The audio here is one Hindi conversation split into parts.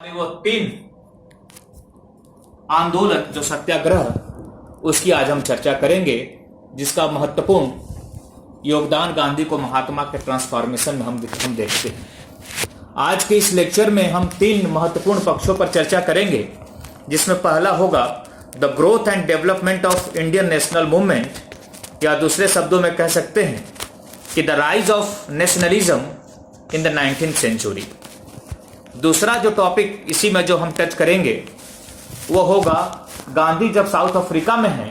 वो तीन आंदोलन जो सत्याग्रह उसकी आज हम चर्चा करेंगे, जिसका महत्वपूर्ण योगदान गांधी को महात्मा के ट्रांसफॉर्मेशन में हम देखते हैं। आज के इस लेक्चर में हम तीन महत्वपूर्ण पक्षों पर चर्चा करेंगे, जिसमें पहला होगा the growth and development of Indian national movement, या दूसरे शब्दों में कह सकते हैं कि the rise of nationalism in the 19th century. दूसरा जो टॉपिक इसी में जो हम टच करेंगे वो होगा गांधी जब साउथ अफ्रीका में हैं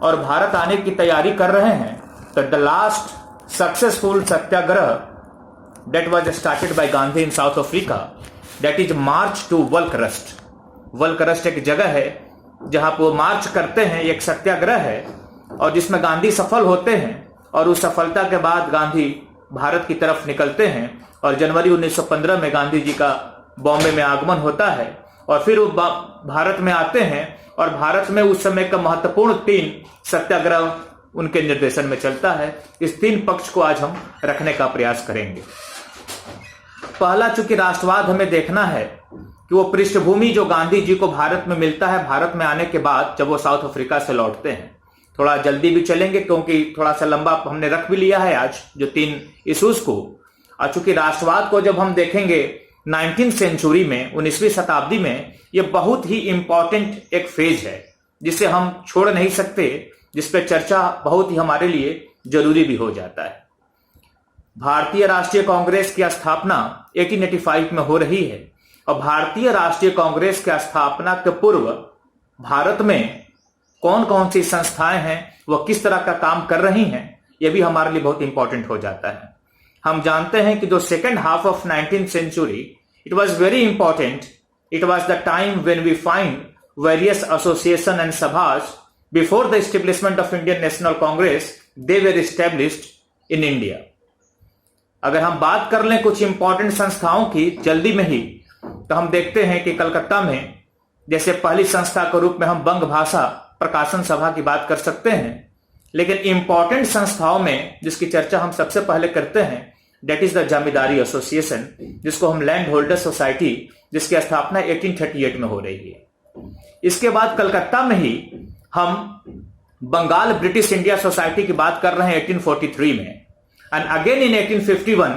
और भारत आने की तैयारी कर रहे हैं, तो the last successful satyagraha that was started by Gandhi in South Africa, that is march to Volksrust. Volksrust एक जगह है जहां पर वो मार्च करते हैं, एक सत्याग्रह है और जिसमें गांधी सफल होते हैं, और उस सफलता के बाद गांधी भारत की तरफ निकलते हैं और जनवरी 1915 में गांधी जी का बॉम्बे में आगमन होता है और फिर वो भारत में आते हैं और भारत में उस समय का महत्वपूर्ण तीन सत्याग्रह उनके निर्देशन में चलता है। इस तीन पक्ष को आज हम रखने का प्रयास करेंगे। पहला, चूंकि राष्ट्रवाद हमें देखना है कि वो पृष्ठभूमि जो गांधी जी को भारत में मिलता है भारत में आने के बाद जब वो साउथ अफ्रीका से लौटते हैं। थोड़ा जल्दी भी चलेंगे क्योंकि थोड़ा सा लंबा हमने रख भी लिया है आज जो तीन इश्यूज को। और चूंकि राष्ट्रवाद को जब हम देखेंगे 19th सेंचुरी में, 19वीं शताब्दी में, ये बहुत ही इंपॉर्टेंट एक फेज है जिसे हम छोड़ नहीं सकते, जिस पे चर्चा बहुत ही हमारे लिए जरूरी भी हो जाता है। भारतीय राष्ट्रीय कांग्रेस की स्थापना 1885 में हो रही है और भारतीय राष्ट्रीय कांग्रेस की स्थापना के पूर्व भारत में कौन कौन सी संस्थाएं हैं, वह किस तरह का काम कर रही हैं, यह भी हमारे लिए बहुत इंपॉर्टेंट हो जाता है। हम जानते हैं कि जो second half of 19th century, it was very important. It was the time when we find various association and sabhas before the establishment of Indian national Congress, they were established in India. अगर हम बात कर लें कुछ इंपॉर्टेंट संस्थाओं की जल्दी में ही, तो हम देखते हैं कि कलकत्ता में जैसे पहली संस्था के रूप में हम बंग भाषा प्रकाशन सभा की बात कर सकते हैं, लेकिन इंपॉर्टेंट संस्थाओं में जिसकी चर्चा हम सबसे पहले करते हैं that is the zamindari association, जिसको हम लैंड होल्डर सोसाइटी, जिसकी स्थापना 1838 में हो रही है। इसके बाद कलकत्ता में ही हम बंगाल ब्रिटिश इंडिया सोसाइटी की बात कर रहे हैं 1843 में, and again in 1851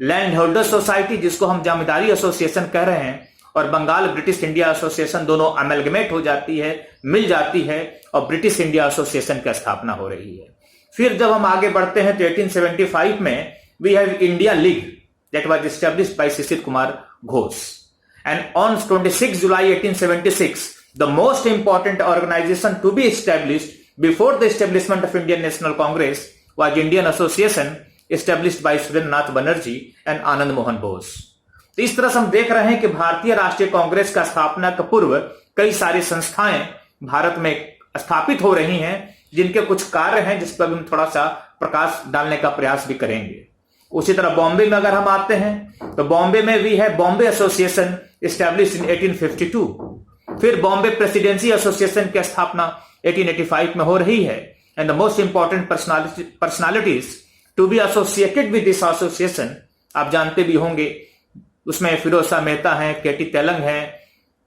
land holder society, जिसको हम जमींदारी एसोसिएशन कह रहे हैं, और बंगाल ब्रिटिश इंडिया एसोसिएशन दोनों अमेलगमेट हो जाती है, मिल जाती है और ब्रिटिश इंडिया एसोसिएशन की स्थापना हो रही है। फिर जब हम आगे बढ़ते हैं तो 1875 में we have India League that was established by Shishir Kumar Ghosh, and on 26 July 1876 the most important organisation to be established before the establishment of Indian national Congress was Indian Association established by Surendranath Banerjee and Anand Mohan Bose. तो इस तरह से हम देख रहे हैं कि भारतीय राष्ट्रीय कांग्रेस का स्थापना के पूर्व कई सारी संस्थाएं भारत में स्थापित हो रही हैं, जिनके कुछ कार्य हैं जिस पर हम थोड़ा सा प्रकाश डालने का प्रयास भी करेंगे। उसी तरह बॉम्बे में अगर हम आते हैं तो बॉम्बे में भी है बॉम्बे एसोसिएशन एस्टैब्लिश्ड इन 1852। फिर बॉम्बे प्रेसिडेंसी एसोसिएशन की स्थापना 1885 में हो रही है, and the most important personalities to be associated with this association आप जानते भी होंगे, उसमें फिरोज शाह मेहता हैं, केटी तेलंग हैं,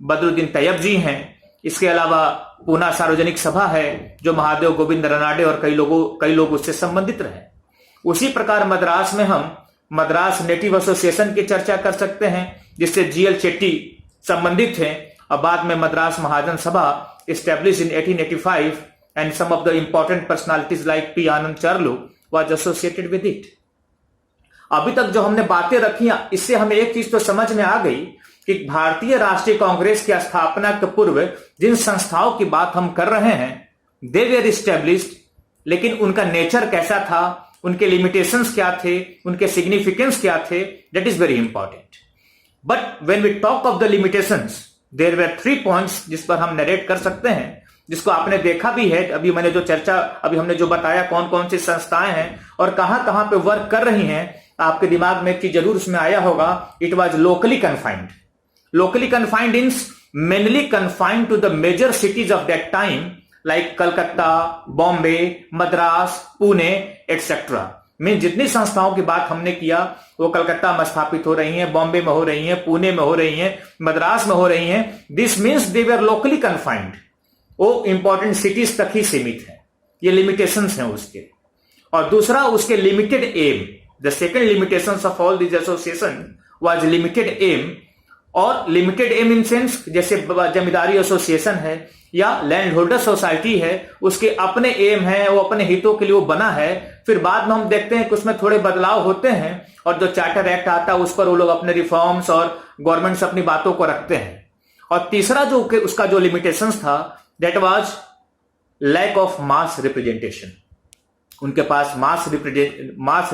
बदरुद्दीन तैयब जी हैं। इसके अलावा पूना सार्वजनिक सभा है जो महादेव गोविंद रनाडे और कई लोग उससे संबंधित रहे। उसी प्रकार मद्रास में हम मद्रास नेटिव एसोसिएशन की चर्चा कर सकते हैं, जिससे जीएल चेट्टी संबंधित हैं, और बाद में Madras Mahajan Sabha established in 1885 and some of the important personalities like P Anand Charlu was associated with it. अभी तक जो हमने बातें रखी, इससे हमें एक चीज तो समझ में आ गई कि भारतीय राष्ट्रीय कांग्रेस की स्थापना के पूर्व जिन संस्थाओं की बात हम कर रहे हैं दे वेर एस्टैब्लिश्ड, लेकिन उनका नेचर कैसा था, उनके लिमिटेशंस क्या थे, उनके सिग्निफिकेंस क्या थे, that is very important. But when we talk of the limitations there were 3 points जिस पर हम नरेट कर सकते हैं, जिसको आपने देखा भी है। अभी हमने जो बताया कौन कौन सी संस्थाएं हैं और कहां कहां पे वर्क कर रही हैं, आपके दिमाग में एक चीज जरूर उसमें आया होगा, it was locally confined. Locally confined means mainly confined to the major cities of that time like Calcutta, Bombay, Madras, Pune etcetera. में जितनी संस्थाओं की बात हमने किया वो कलकत्ता में स्थापित हो रही हैं, बॉम्बे में हो रही हैं, पुणे में हो रही हैं, मद्रास में हो रही हैं। This means they were locally confined, वो इंपॉर्टेंट सिटीज तक ही सीमित है। ये लिमिटेशंस हैं उसके। और दूसरा उसके limited aim, the second limitations of all this association was limited aim. और लिमिटेड एम इन सेंस जैसे जमींदारी एसोसिएशन है या लैंड होल्डर सोसाइटी है, उसके अपने एम है, वो अपने हितों के लिए वो बना है। फिर बाद में हम देखते हैं कि उसमें थोड़े बदलाव होते हैं और जो चार्टर एक्ट आता है उस पर वो लोग अपने रिफॉर्म्स और गवर्नमेंट से अपनी बातों को रखते हैं। और तीसरा जो उसका जो लिमिटेशंस था that was lack of mass representation. उनके पास मास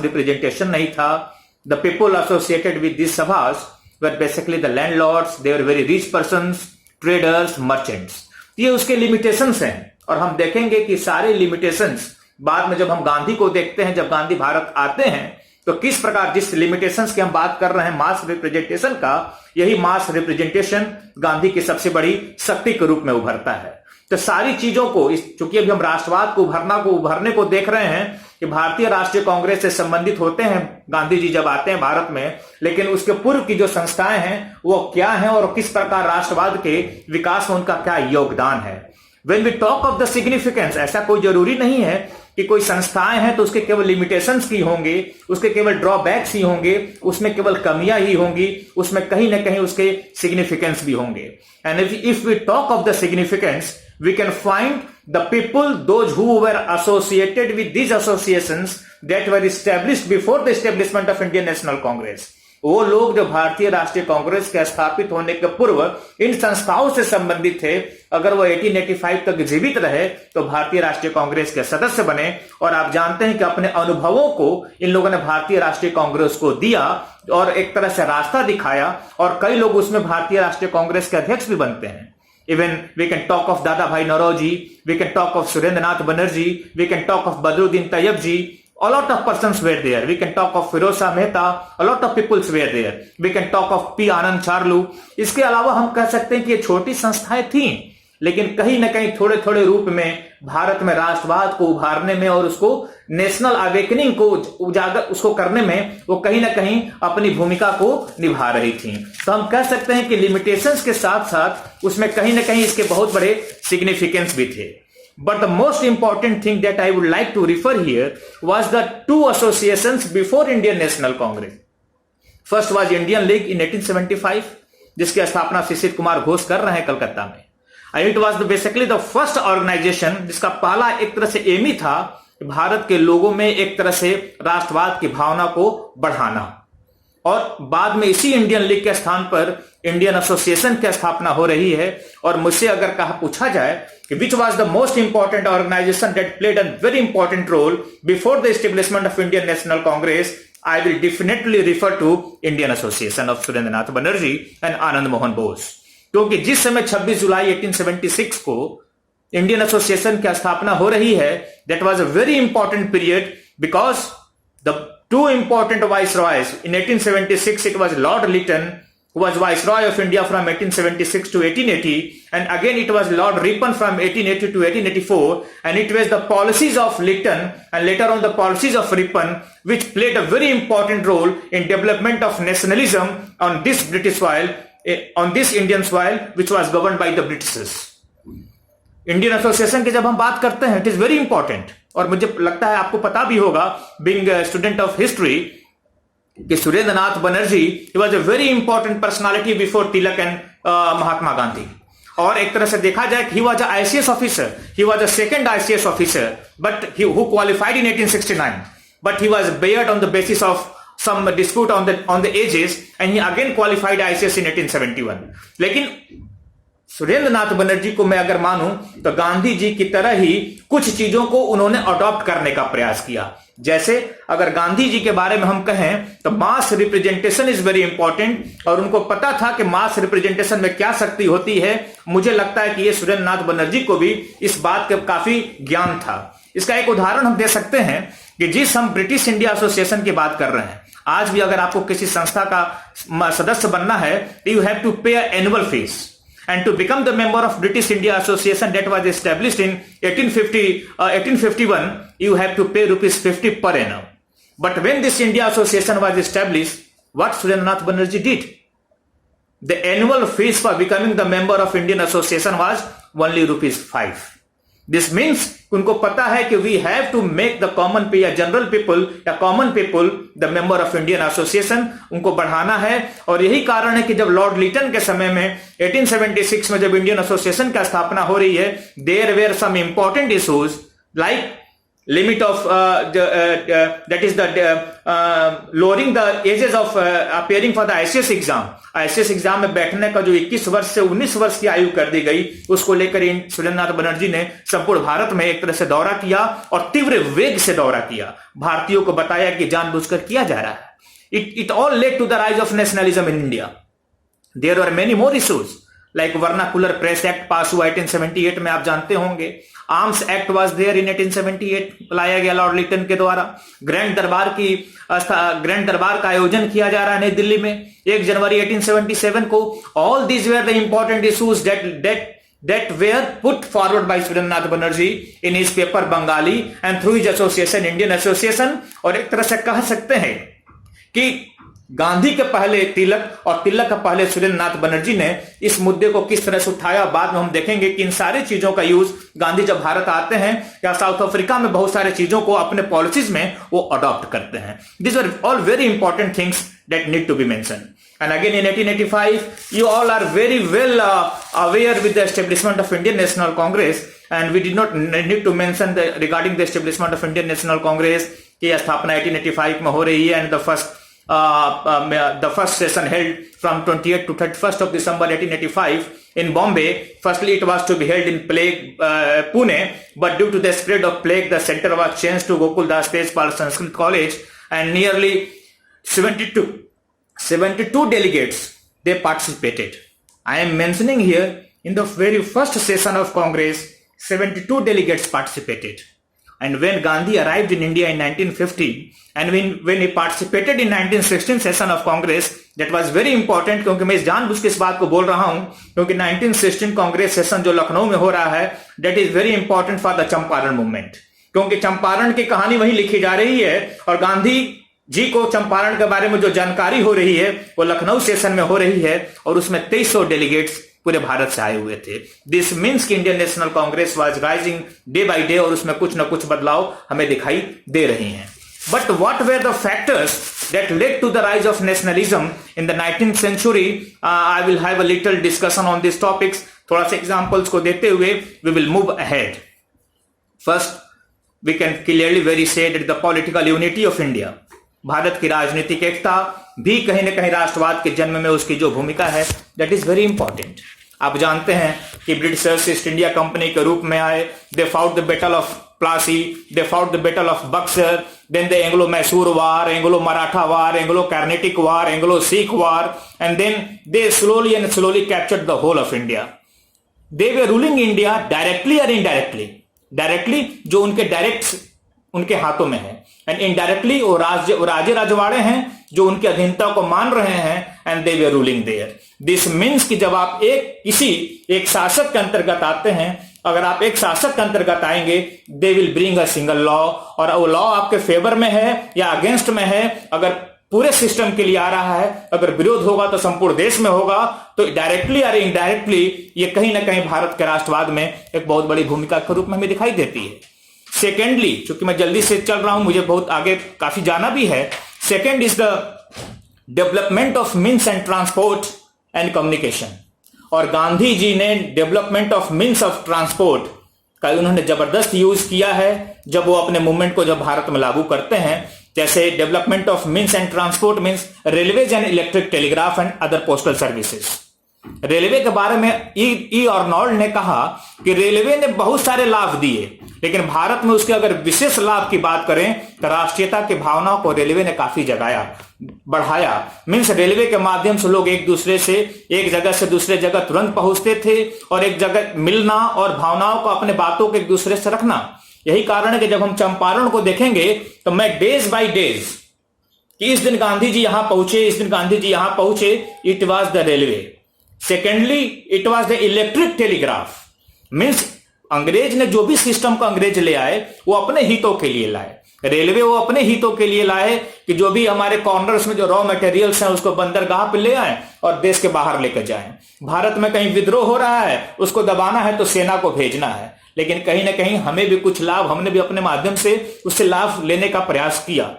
रिप्रेजेंटेशन नहीं था। The people associated with this sabhas were basically the landlords, they were very rich persons, traders, merchants. ये उसके लिमिटेशंस हैं। और हम देखेंगे कि सारे लिमिटेशंस बाद में जब हम गांधी को देखते हैं, जब गांधी भारत आते हैं तो किस प्रकार जिस लिमिटेशंस की हम बात कर रहे हैं मास रिप्रेजेंटेशन का, यही मास रिप्रेजेंटेशन गांधी की सबसे बड़ी शक्ति के रूप में उभरता है। तो सारी चीजों को चूंकि अभी हम राष्ट्रवाद को उभरने को देख रहे हैं कि भारतीय राष्ट्रीय कांग्रेस से संबंधित होते हैं गांधी जी जब आते हैं भारत में, लेकिन उसके पूर्व की जो संस्थाएं हैं वो क्या हैं और किस प्रकार राष्ट्रवाद के विकास में उनका क्या योगदान है। When we talk of the significance, ऐसा कोई जरूरी नहीं है कि कोई संस्थाएं हैं तो उसके केवल लिमिटेशंस की होंगे, उसके केवल ड्रॉबैक्स ही होंगे, उसमें केवल कमियां ही होंगी, उसमें कहीं ना कहीं उसके सिग्निफिकेंस भी होंगे। And if we talk of the significance, we can find the people, those who were associated with these associations that were established before the establishment of Indian National Congress. वो लोग जो भारतीय राष्ट्रीय कांग्रेस के स्थापित होने के पूर्व इन संस्थाओं से संबंधित थे, अगर वो 1885 तक जीवित रहे तो भारतीय राष्ट्रीय कांग्रेस के सदस्य बने। और आप जानते हैं कि अपने अनुभवों को इन लोगों ने भारतीय राष्ट्रीय कांग्रेस को दिया और एक तरह से रास्ता दिखाया, और कई लोग उसमें भारतीय राष्ट्रीय कांग्रेस के अध्यक्ष भी बनते हैं। Even we can talk of Dada Bhai Nauroji, we can talk of Surendranath Banerjee, we can talk of Badruddin Tayyabji. A lot of persons were there. We can talk of Firoz Shah Mehta. A lot of people were there. We can talk of P. Anand Charlu. इसके अलावा हम कह सकते हैं कि ये छोटी संस्थाएं थीं, लेकिन कहीं ना कहीं थोड़े थोड़े रूप में भारत में राष्ट्रवाद को उभारने में और उसको नेशनल अवेकनिंग को उजागर उसको करने में वो कहीं ना कहीं अपनी भूमिका को निभा रही थी। तो हम कह सकते हैं कि लिमिटेशंस के साथ साथ उसमें कहीं ना कहीं इसके बहुत बड़े सिग्निफिकेंस भी थे। But the most important thing that I would like to refer here was the two associations before Indian National Congress. First was Indian League in 1875, जिसकी स्थापना शिशिर कुमार घोष कर रहे हैं कलकत्ता में। And it was basically the first organization जिसका पहला एक तरह से एम ही था भारत के लोगों में एक तरह से राष्ट्रवाद की भावना को बढ़ाना। और बाद में इसी इंडियन लीग के स्थान पर इंडियन एसोसिएशन की स्थापना हो रही है। और मुझसे अगर पूछा जाए कि which was the most important organisation that played a very important role before the establishment of Indian national Congress, I will definitely refer to Indian Association of Surendranath Banerjee and Anand Mohan Bose। क्योंकि जिस समय 26 जुलाई 1876 को इंडियन एसोसिएशन की स्थापना हो रही है, that was a very important period because the two important viceroys in 1876 it was Lord Lytton who was viceroy of India from 1876 to 1880, and again it was Lord Ripon from 1880 to 1884, and it was the policies of Lytton and later on the policies of Ripon which played a very important role in development of nationalism on this British soil, on this Indian soil which was governed by the Britishers। Indian association की जब हम बात करते हैं इट इज वेरी इंपॉर्टेंट, और मुझे लगता है आपको पता भी होगा बीइंग स्टूडेंट ऑफ हिस्ट्री कि Surendranath Banerjee he was a very important personality before Tilak and Mahatma Gandhi. और एक तरह से देखा जाए he was a ICS officer, he was a second ICS officer but he who qualified in 1869, but he was barred on the basis of some dispute on the ages and he again qualified ICS in 1871। लेकिन सुरेंद्रनाथ बनर्जी को मैं अगर मानूं तो गांधी जी की तरह ही कुछ चीजों को उन्होंने अडॉप्ट करने का प्रयास किया। जैसे अगर गांधी जी के बारे में हम कहें तो मास रिप्रेजेंटेशन इज वेरी इंपॉर्टेंट, और उनको पता था कि मास रिप्रेजेंटेशन में क्या शक्ति होती है। मुझे लगता है कि ये सुरेंद्रनाथ बनर्जी को भी इस बात का काफी ज्ञान था। इसका एक उदाहरण हम दे सकते हैं कि जिस हम ब्रिटिश इंडिया एसोसिएशन की बात कर रहे हैं, आज भी अगर आपको किसी संस्था का सदस्य बनना है यू हैव टू पे annual fees, and to become the member of British India Association that was established in 1851 you have to pay ₹50 per annum। But when this India Association was established, what Surendranath Banerjee did? The annual fees for becoming the member of Indian Association was only ₹5. This means उनको पता है कि we have to make the common people या general people या common people the member of Indian Association, उनको बढ़ाना है। और यही कारण है कि जब लॉर्ड लिटन के समय में 1876 में जब इंडियन एसोसिएशन की स्थापना हो रही है, there were some important issues like limit of that is the lowering the ages of appearing for the ICS exam. ICS exam में बैठने का जो 21 वर्ष से 19 वर्ष की आयु कर दी गई, उसको लेकर सुरेंद्रनाथ बनर्जी ने संपूर्ण भारत में एक तरह से दौरा किया और तीव्र वेग से दौरा किया। भारतीयों को बताया कि जानबूझकर किया जा रहा है। It all led to the rise of nationalism in India. There were many more issues like vernacular press act pass हुआ 1878 में, आप जानते होंगे। Arms act was there in 1878, लाया गया लॉर्ड लिटन के द्वारा। ग्रैंड दरबार का आयोजन किया जा रहा है नई दिल्ली में 1 जनवरी 1877 को। All these were the important issues that were put forward by Surendranath Banerjee in his paper Bengali and through his association Indian Association। और एक तरह से कह सकते हैं कि गांधी के पहले तिलक और तिलक के पहले सुरेंद्रनाथ बनर्जी ने इस मुद्दे को किस तरह से उठाया। बाद में हम देखेंगे कि इन सारी चीजों का यूज गांधी जब भारत आते हैं या साउथ अफ्रीका में बहुत सारे चीजों को अपने पॉलिसीज में वो अडॉप्ट करते हैं। This are all very important things that need to be mention. And again in 1885, you all are very well aware with the establishment of Indian National Congress, and we did not need to mention regarding the establishment of Indian National Congress की स्थापना 1885 में हो रही है, and the first session held from 28th to 31st of December 1885 in Bombay. Firstly, it was to be held in Pune, but due to the spread of plague, the center was changed to Gokuldas Tejpal Sanskrit College, and nearly 72 delegates they participated. I am mentioning here in the very first session of Congress, 72 delegates participated. And when Gandhi arrived in India in 1915, and when he participated in 1916 session of Congress, that was very important, क्योंकि मैं जानबूझ के इस बात को बोल रहा हूं क्योंकि 1916 कांग्रेस सेशन जो लखनऊ में हो रहा है, that is very important for the Champaran movement, क्योंकि चंपारण की कहानी वहीं लिखी जा रही है और गांधी जी को चंपारण के बारे में जो जानकारी हो रही है वो लखनऊ सेशन में हो रही है और उसमें 2300 डेलीगेट्स पूरे भारत से आए हुए थे। दिस मीन्स कि Indian national Congress was rising day by day और उसमें कुछ न कुछ बदलाव हमें दिखाई दे रहे हैं। But what were the factors that led to the rise of nationalism in the 19th century? I will have a little discussion on this topics. थोड़ा सा एग्जांपल्स को देते हुए we will move ahead. First, we can clearly very say that the political unity of India, Bharat की राजनीतिक एकता भी कहीं ना कहीं राष्ट्रवाद के जन्म में उसकी जो भूमिका है, दैट इज वेरी इंपॉर्टेंट। आप जानते हैं कि ब्रिटिशर्स ईस्ट इंडिया कंपनी के रूप में आए। They fought the battle of Plassey, they fought the battle of Buxar, then the Anglo Mysore war, Anglo Maratha war, Anglo Carnatic war, Anglo Sikh war, and then they slowly captured the whole of India. They were ruling India directly और इनडायरेक्टली। डायरेक्टली जो उनके डायरेक्ट उनके हाथों में है, एंड इनडायरेक्टली वो राजे रजवाड़े हैं जो उनकी अधीनता को मान रहे हैं, and they were ruling there. This means कि जब आप एक शासक के अंतर्गत आते हैं, अगर आप एक शासक के अंतर्गत आएंगे, they will bring a single law, और वो लॉ आपके फेवर में है या अगेंस्ट में है। अगर पूरे सिस्टम के लिए आ रहा है, अगर विरोध होगा तो संपूर्ण देश में होगा, तो डायरेक्टली और इनडायरेक्टली ये कहीं ना कहीं भारत के राष्ट्रवाद में एक बहुत बड़ी भूमिका के रूप में हमें दिखाई देती है। सेकेंडली, चूंकि मैं जल्दी से चल रहा हूं, मुझे बहुत आगे काफी जाना भी है। Second is the development of means and transport and communication. और गांधी जी ने development of means of transport का उन्होंने जबरदस्त यूज किया है जब वो अपने मूवमेंट को जब भारत में लागू करते हैं। जैसे development of means and transport means railways and electric telegraph and other postal services. Railway के बारे में ई अर्नोल्ड ने कहा कि रेलवे ने बहुत सारे लाभ दिए, लेकिन भारत में उसके अगर विशेष लाभ की बात करें तो राष्ट्रीयता की भावनाओं को रेलवे ने काफी जगाया, बढ़ाया। मीन्स रेलवे के माध्यम से लोग एक दूसरे से एक जगह से दूसरे जगह तुरंत पहुंचते थे और एक जगह मिलना और भावनाओं को अपने बातों को एक दूसरे से रखना। यही कारण है कि जब हम चंपारण को देखेंगे तो मैं डेज बाय डेज कि इस दिन गांधी जी यहां पहुंचे, इस दिन गांधी जी यहां पहुंचे, it was the railway. Secondly, it was the electric telegraph. Means अंग्रेज ने जो भी सिस्टम को अंग्रेज ले आए वो अपने हितों के लिए लाए। रेलवे वो अपने हितों के लिए लाए कि जो भी हमारे कॉर्नर्स में जो रॉ मटेरियल्स हैं उसको बंदरगाह पे ले आए और देश के बाहर लेकर जाएं। भारत में कहीं विद्रोह हो रहा है, उसको दबाना है तो सेना को भेजना है, लेकिन कहीं ना कहीं हमें भी कुछ लाभ, हमने भी अपने माध्यम से उससे लाभ लेने का प्रयास किया।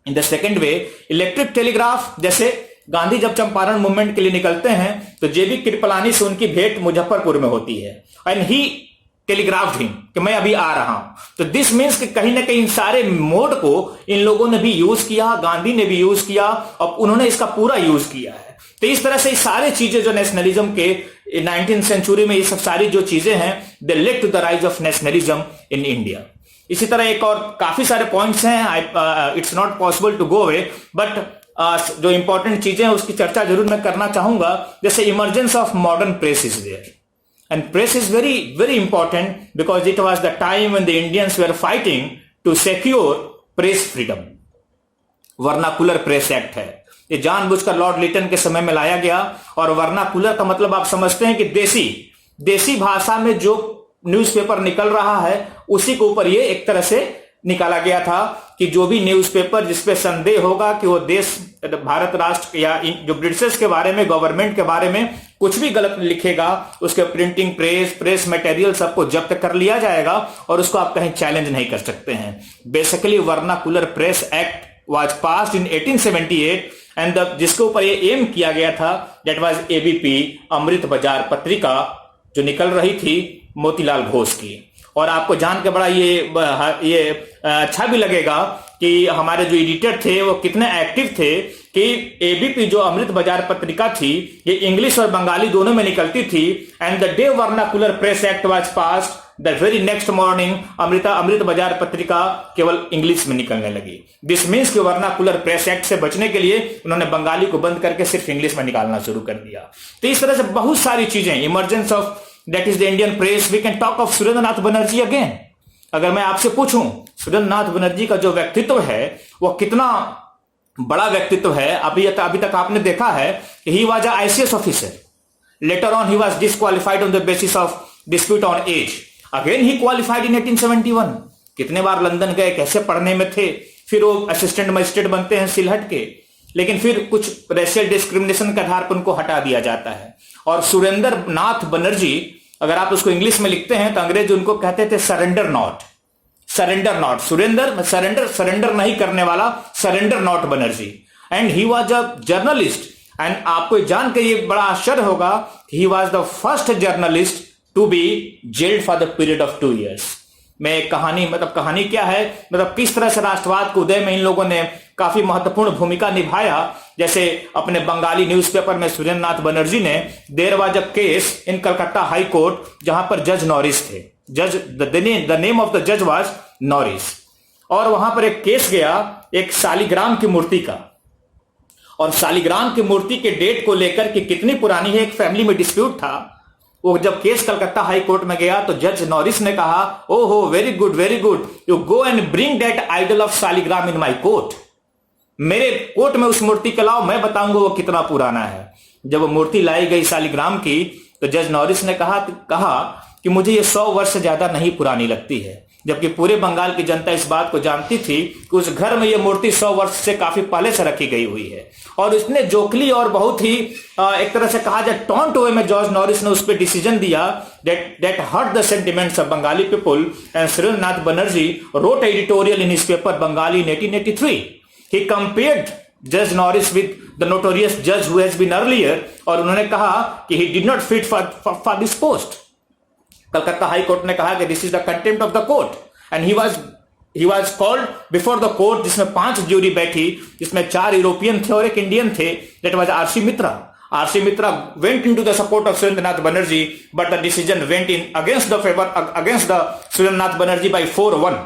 In the second way, electric telegraph, जैसे गांधी जब चंपारण मूवमेंट के लिए निकलते हैं तो जेबी कृपलानी से उनकी भेंट मुजफ्फरपुर में होती है, एंड ही टेलीग्राफ हिम कि मैं अभी आ रहा हूं। तो दिस मीन्स कि कहीं ना कहीं इन सारे मोड को इन लोगों ने भी यूज किया, गांधी ने भी यूज किया और उन्होंने इसका पूरा यूज किया है। तो इस तरह से ये सारे चीजें जो नेशनलिज्म के 19th सेंचुरी में ये सब सारी जो चीजें हैं, they led to the rise of nationalism in India. इसी तरह एक और काफी सारे पॉइंट्स हैं, it's not possible to go away, but जो इंपॉर्टेंट चीजें हैं उसकी चर्चा जरूर मैं करना चाहूंगा। जैसे emergence of modern press is there, and press is very very important because it was the time when the Indians were fighting to secure press freedom। Vernacular press act है, ये जानबूझकर लॉर्ड लिटन के समय में लाया गया। और वर्नाकुलर का मतलब आप समझते हैं कि देसी भाषा में जो न्यूज़पेपर निकल रहा है उसी के ऊपर ये एक तरह से निकाला गया था कि जो भी न्यूज़पेपर जिसपे संदेह होगा कि वो देश, भारत राष्ट्र या जो ब्रिटिश के बारे में, गवर्नमेंट के बारे में कुछ भी गलत लिखेगा, उसके प्रिंटिंग प्रेस मटेरियल सबको जब्त कर लिया जाएगा और उसको आप कहीं चैलेंज नहीं कर सकते हैं। Basically vernacular press act was passed in 1878 and जिसके ऊपर ये एम किया गया था, दैट वाज एबीपी, अमृत बाजार पत्रिका जो निकल रही थी मोतीलाल घोष की। और आपको जान के बड़ा ये अच्छा भी लगेगा कि हमारे जो एडिटर थे वो कितने एक्टिव थे कि एबीपी जो अमृत बाजार पत्रिका थी ये इंग्लिश और बंगाली दोनों में निकलती थी। And the day vernacular press act was passed, the very next morning Amrit Bazar Patrika केवल इंग्लिश में निकलने लगी। दिस मीन्स कि वर्नाकुलर प्रेस एक्ट से बचने के लिए उन्होंने बंगाली को बंद करके सिर्फ इंग्लिश में निकालना शुरू कर दिया। तो इस तरह से बहुत सारी चीजें, emergence of that is the Indian press. We can talk of Surendranath Banerjee again. अगर मैं आपसे पूछूं सुरेंद्रनाथ बनर्जी का जो व्यक्तित्व है वो कितना बड़ा व्यक्तित्व है, अभी तक आपने देखा है कि he was a ICS officer, later on he was disqualified on the basis of dispute on age, again he qualified in 1871। कितने बार लंदन गए, कैसे पढ़ने में थे, फिर वो असिस्टेंट मजिस्ट्रेट बनते हैं सिलहट के, लेकिन फिर कुछ रेशियल डिस्क्रिमिनेशन के आधार पर उनको हटा दिया जाता है। और सुरेंद्र नाथ बनर्जी, अगर आप उसको इंग्लिश में लिखते हैं तो अंग्रेज उनको कहते थे सरेंडर नॉट, सरेंडर नहीं करने वाला, surrender not Banerjee. And he was a journalist, and आपको जान के ये बड़ा आश्चर्य होगा कि he was the first journalist to be jailed for the period of 2 years। में कहानी क्या है, मतलब किस तरह से राष्ट्रवाद के उदय में इन लोगों ने काफी महत्वपूर्ण भूमिका निभाया। जैसे अपने बंगाली न्यूज़पेपर में सुरेंद्रनाथ बनर्जी ने, there was a case in Calcutta high court जहां पर जज नॉरिस थे, द नेम ऑफ द जज वाज नॉरिस, और वहां पर एक केस गया एक शालिग्राम की मूर्ति का, और शालिग्राम की मूर्ति के डेट को लेकर कि कितनी पुरानी है, एक फैमिली में डिस्प्यूट था। वो जब केस कलकत्ता हाई कोर्ट में गया तो जज नॉरिस ने कहा, ओहो very good, you go and bring that idol of shaligram in my court, मेरे कोर्ट में उस मूर्ति को लाओ, मैं बताऊंगा वो कितना पुराना है। जब वो मूर्ति लाई गई शालिग्राम की तो जज नॉरिस ने कहा कि मुझे ये 100 वर्ष से ज्यादा नहीं पुरानी लगती है, जबकि पूरे बंगाल की जनता इस बात को जानती थी कि उस घर में ये मूर्ति 100 वर्ष से काफी पहले से रखी गई हुई है। और उसने जोकली और बहुत ही एक तरह से कहा जाए टॉन्ट वे में जॉर्ज नॉरिस ने उस पर डिसीजन दिया that hurt the sentiments of Bengali people, and Surendranath Banerjee wrote editorial in his paper Bengali in 1883। He compared Judge Norris with the notorious judge who has been earlier, और उन्होंने कहा कि he did not fit for this post। Calcutta high court ने कहा कि this is the contempt of the court, and he was called before the court, जिसमें 5 ज्यूरी बैठी, जिसमें 4 यूरोपियन थे और एक इंडियन थे, that was R.C. Mitra। R.C. Mitra went into the support of Surendranath Banerjee, but the decision went in against the Surendranath Banerjee by 4-1,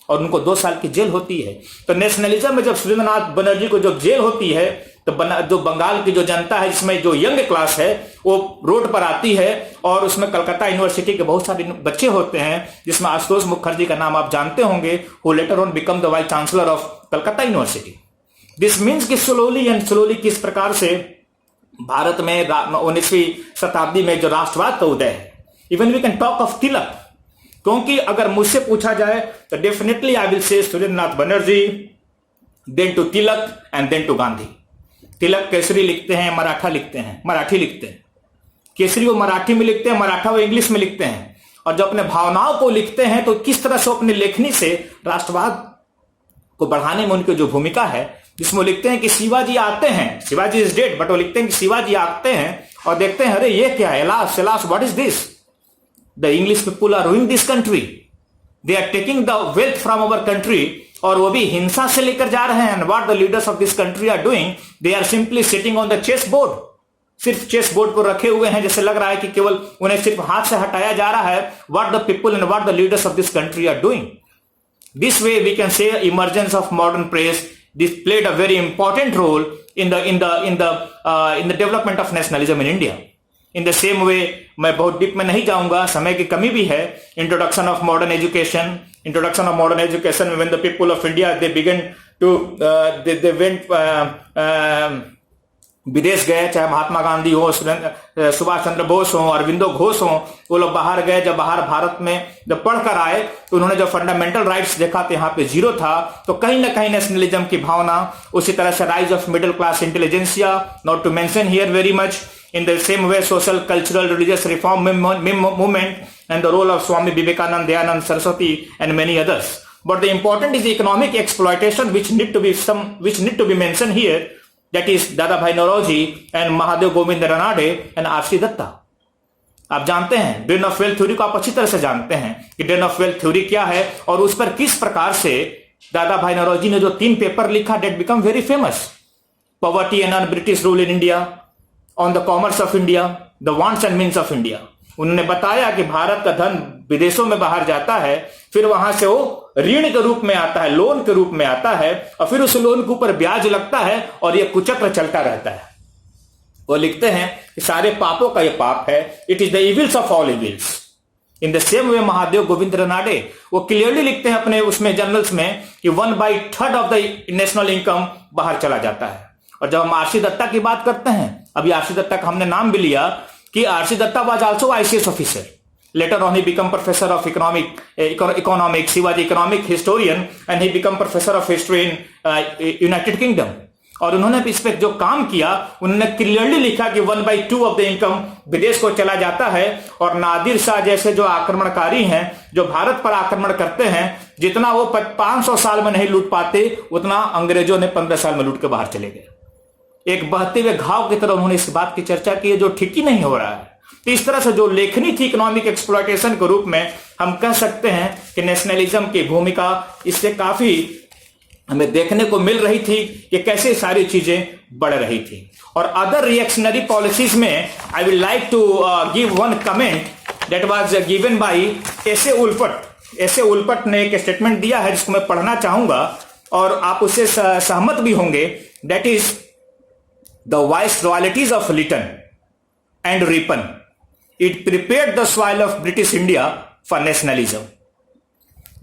और उनको 2 साल की जेल होती है। तो नेशनलिज्म में जब सुरेंद्रनाथ बनर्जी को जब जेल होती है तो जो बंगाल की जो जनता है, जिसमें जो यंग क्लास है, वो रोड पर आती है, और उसमें कलकत्ता यूनिवर्सिटी के बहुत सारे बच्चे होते हैं, जिसमें आशुतोष मुखर्जी का नाम आप जानते होंगे, who later on become the vice chancellor of Calcutta university. This means कि स्लोली किस प्रकार से भारत में 19वीं शताब्दी में जो राष्ट्रवाद का उदय है। Even we can talk of Tilak. क्योंकि अगर मुझसे पूछा जाए तो definitely I will say Surendranath Banerjee, then to Tilak and then to Gandhi. Tilak Kesari लिखते हैं, मराठी लिखते हैं। केसरी वो मराठी में लिखते हैं, मराठा वो इंग्लिश में लिखते हैं। और जब अपने भावनाओं को लिखते हैं तो किस तरह से अपनी लेखनी से राष्ट्रवाद को बढ़ाने में उनकी जो भूमिका है, जिसमें लिखते हैं कि शिवाजी आते हैं, शिवाजी इज डेड, बट वो लिखते हैं कि शिवाजी आते हैं और देखते हैं अरे ये क्या है, alas what is this, the English people are ruining this country, they are taking the wealth from our country, और वो भी हिंसा से लेकर जा रहे हैं। What the leaders of this country are doing, they are simply sitting on the chess board, सिर्फ चेस बोर्ड पर रखे हुए हैं, जैसे लग रहा है कि केवल उन्हें सिर्फ हाथ से हटाया जा रहा है। What the people and what the leaders of this country are doing. This way we can say emergence of modern press this played a very important role in the development of nationalism in India. In the same way, मैं बहुत डीप में नहीं जाऊंगा, समय की कमी भी है। Introduction of modern education when the people of India they began to they went विदेश गए, चाहे महात्मा गांधी हो, सुभाष चंद्र बोस हो, अरविंदो घोष हो, वो लोग बाहर गए। जब बाहर भारत में जब पढ़कर आए तो उन्होंने जब फंडामेंटल राइट्स देखा तो यहाँ पे जीरो था। तो कहीं ना कहीं नेशनलिज्म की भावना, उसी तरह से rise of middle class intelligentsia, not to mention here very much, in the same way social cultural religious reform movement and the role of Swami Vivekananda, Dayanand Saraswati and many others. But the important is the economic exploitation which need to be mentioned here. That is Dadabhai Naoroji and Mahadev Govind Ranade and RC Dutta. आप जानते हैं ड्रेन ऑफ वेल्थ थ्योरी को, आप अच्छी तरह से जानते हैं कि ड्रेन ऑफ वेल्थ थ्योरी क्या है और उस पर किस प्रकार से दादा भाई नौरोजी ने जो 3 पेपर लिखा that become very famous. Poverty and un British rule in India, on the commerce of India, the wants and means of India. उन्होंने बताया कि भारत का धन विदेशों में बाहर जाता है, फिर वहां से वो ऋण के रूप में आता है, लोन के रूप में आता है, और फिर उस लोन के ऊपर ब्याज लगता है और ये कुचक्र चलता रहता है. वो लिखते हैं कि सारे पापों का ये पाप है, it is the evils of all evils. In the same वे महादेव गोविंद रानाडे वो क्लियरली लिखते हैं अपने उसमें जर्नल्स में कि 1/3 ऑफ द नेशनल इनकम बाहर चला जाता है. और जब हम आरसी दत्ता की बात करते हैं, अभी आरसी दत्ता का हमने नाम भी लिया कि RC Dutta was also ICS officer. Later on, he became professor of economics. He was economic historian, and he became professor of history in United Kingdom. और उन्होंने इस पे जो काम किया, उन्होंने क्लियरली लिखा कि 1/2 ऑफ द इनकम विदेश को चला जाता है. और नादिर शाह जैसे जो आक्रमणकारी हैं, जो भारत पर आक्रमण करते हैं, जितना वो 500 साल में नहीं लूट पाते, उतना अंग्रेजों ने 15 साल में लूट के बाहर चले गए. एक बहते हुए घाव की तरह उन्होंने इस बात की चर्चा की जो ठीक ही नहीं हो रहा है. तो इस तरह से जो लेखनी थी इकोनॉमिक एक्सप्लॉयटेशन के रूप में, हम कह सकते हैं कि नेशनलिज्म की भूमिका इससे काफी हमें देखने को मिल रही थी कि कैसे सारी चीजें बढ़ रही थी. और अदर रिएक्शनरी पॉलिसीज में I will like to give one comment that was given by एसे उल्पट. एसे उल्पट ने एक स्टेटमेंट दिया है जिसको मैं पढ़ना चाहूंगा और आप उससे सहमत भी होंगे. That is the viceroyalties of Lytton and Ripon. It prepared the soil of British India for nationalism.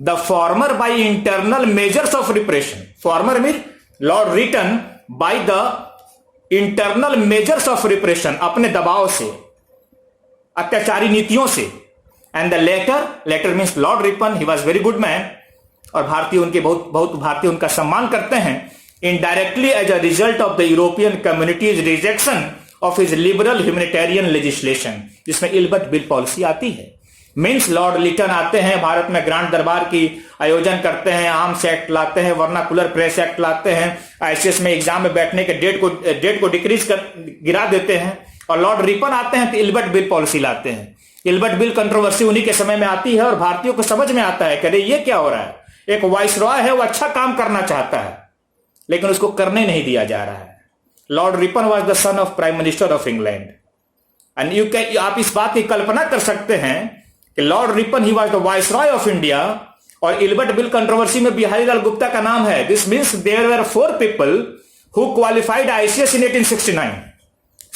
The former by internal measures of repression. Former means Lord Lytton by the internal measures of repression, अपने दबाव से, अत्याचारी नीतियों से. And the later means Lord Ripon, he was very good man. और भारतीय उनके बहुत भारतीय उनका सम्मान करते हैं. Indirectly as a result of the European community's rejection of his liberal humanitarian legislation, जिसमें इल्बर्ट बिल पॉलिसी आती है. मीन्स लॉर्ड लिटन आते हैं भारत में, ग्रांड दरबार की आयोजन करते हैं, आर्म्स एक्ट लाते हैं, वर्नाकुलर प्रेस एक्ट लाते हैं, आईसीएस में एग्जाम में बैठने के डेट को डिक्रीज कर गिरा देते हैं. और लॉर्ड रिपन आते हैं तो इल्बर्ट बिल पॉलिसी लाते हैं. इल्बर्ट बिल कंट्रोवर्सी उन्हीं के समय में आती है और भारतीयों को समझ में आता है कि अरे ये क्या हो रहा है. एक वाइसरॉय है, वो अच्छा काम करना चाहता है लेकिन उसको करने नहीं दिया जा रहा है. Lord Ripon was the son of prime minister of England. And आप इस बात की कल्पना कर सकते हैं कि Lord Ripon he was the viceroy of India और इल्बर्ट बिल कंट्रोवर्सी में बिहारी लाल गुप्ता का नाम है. This means there were 4 people who qualified ICS in 1869.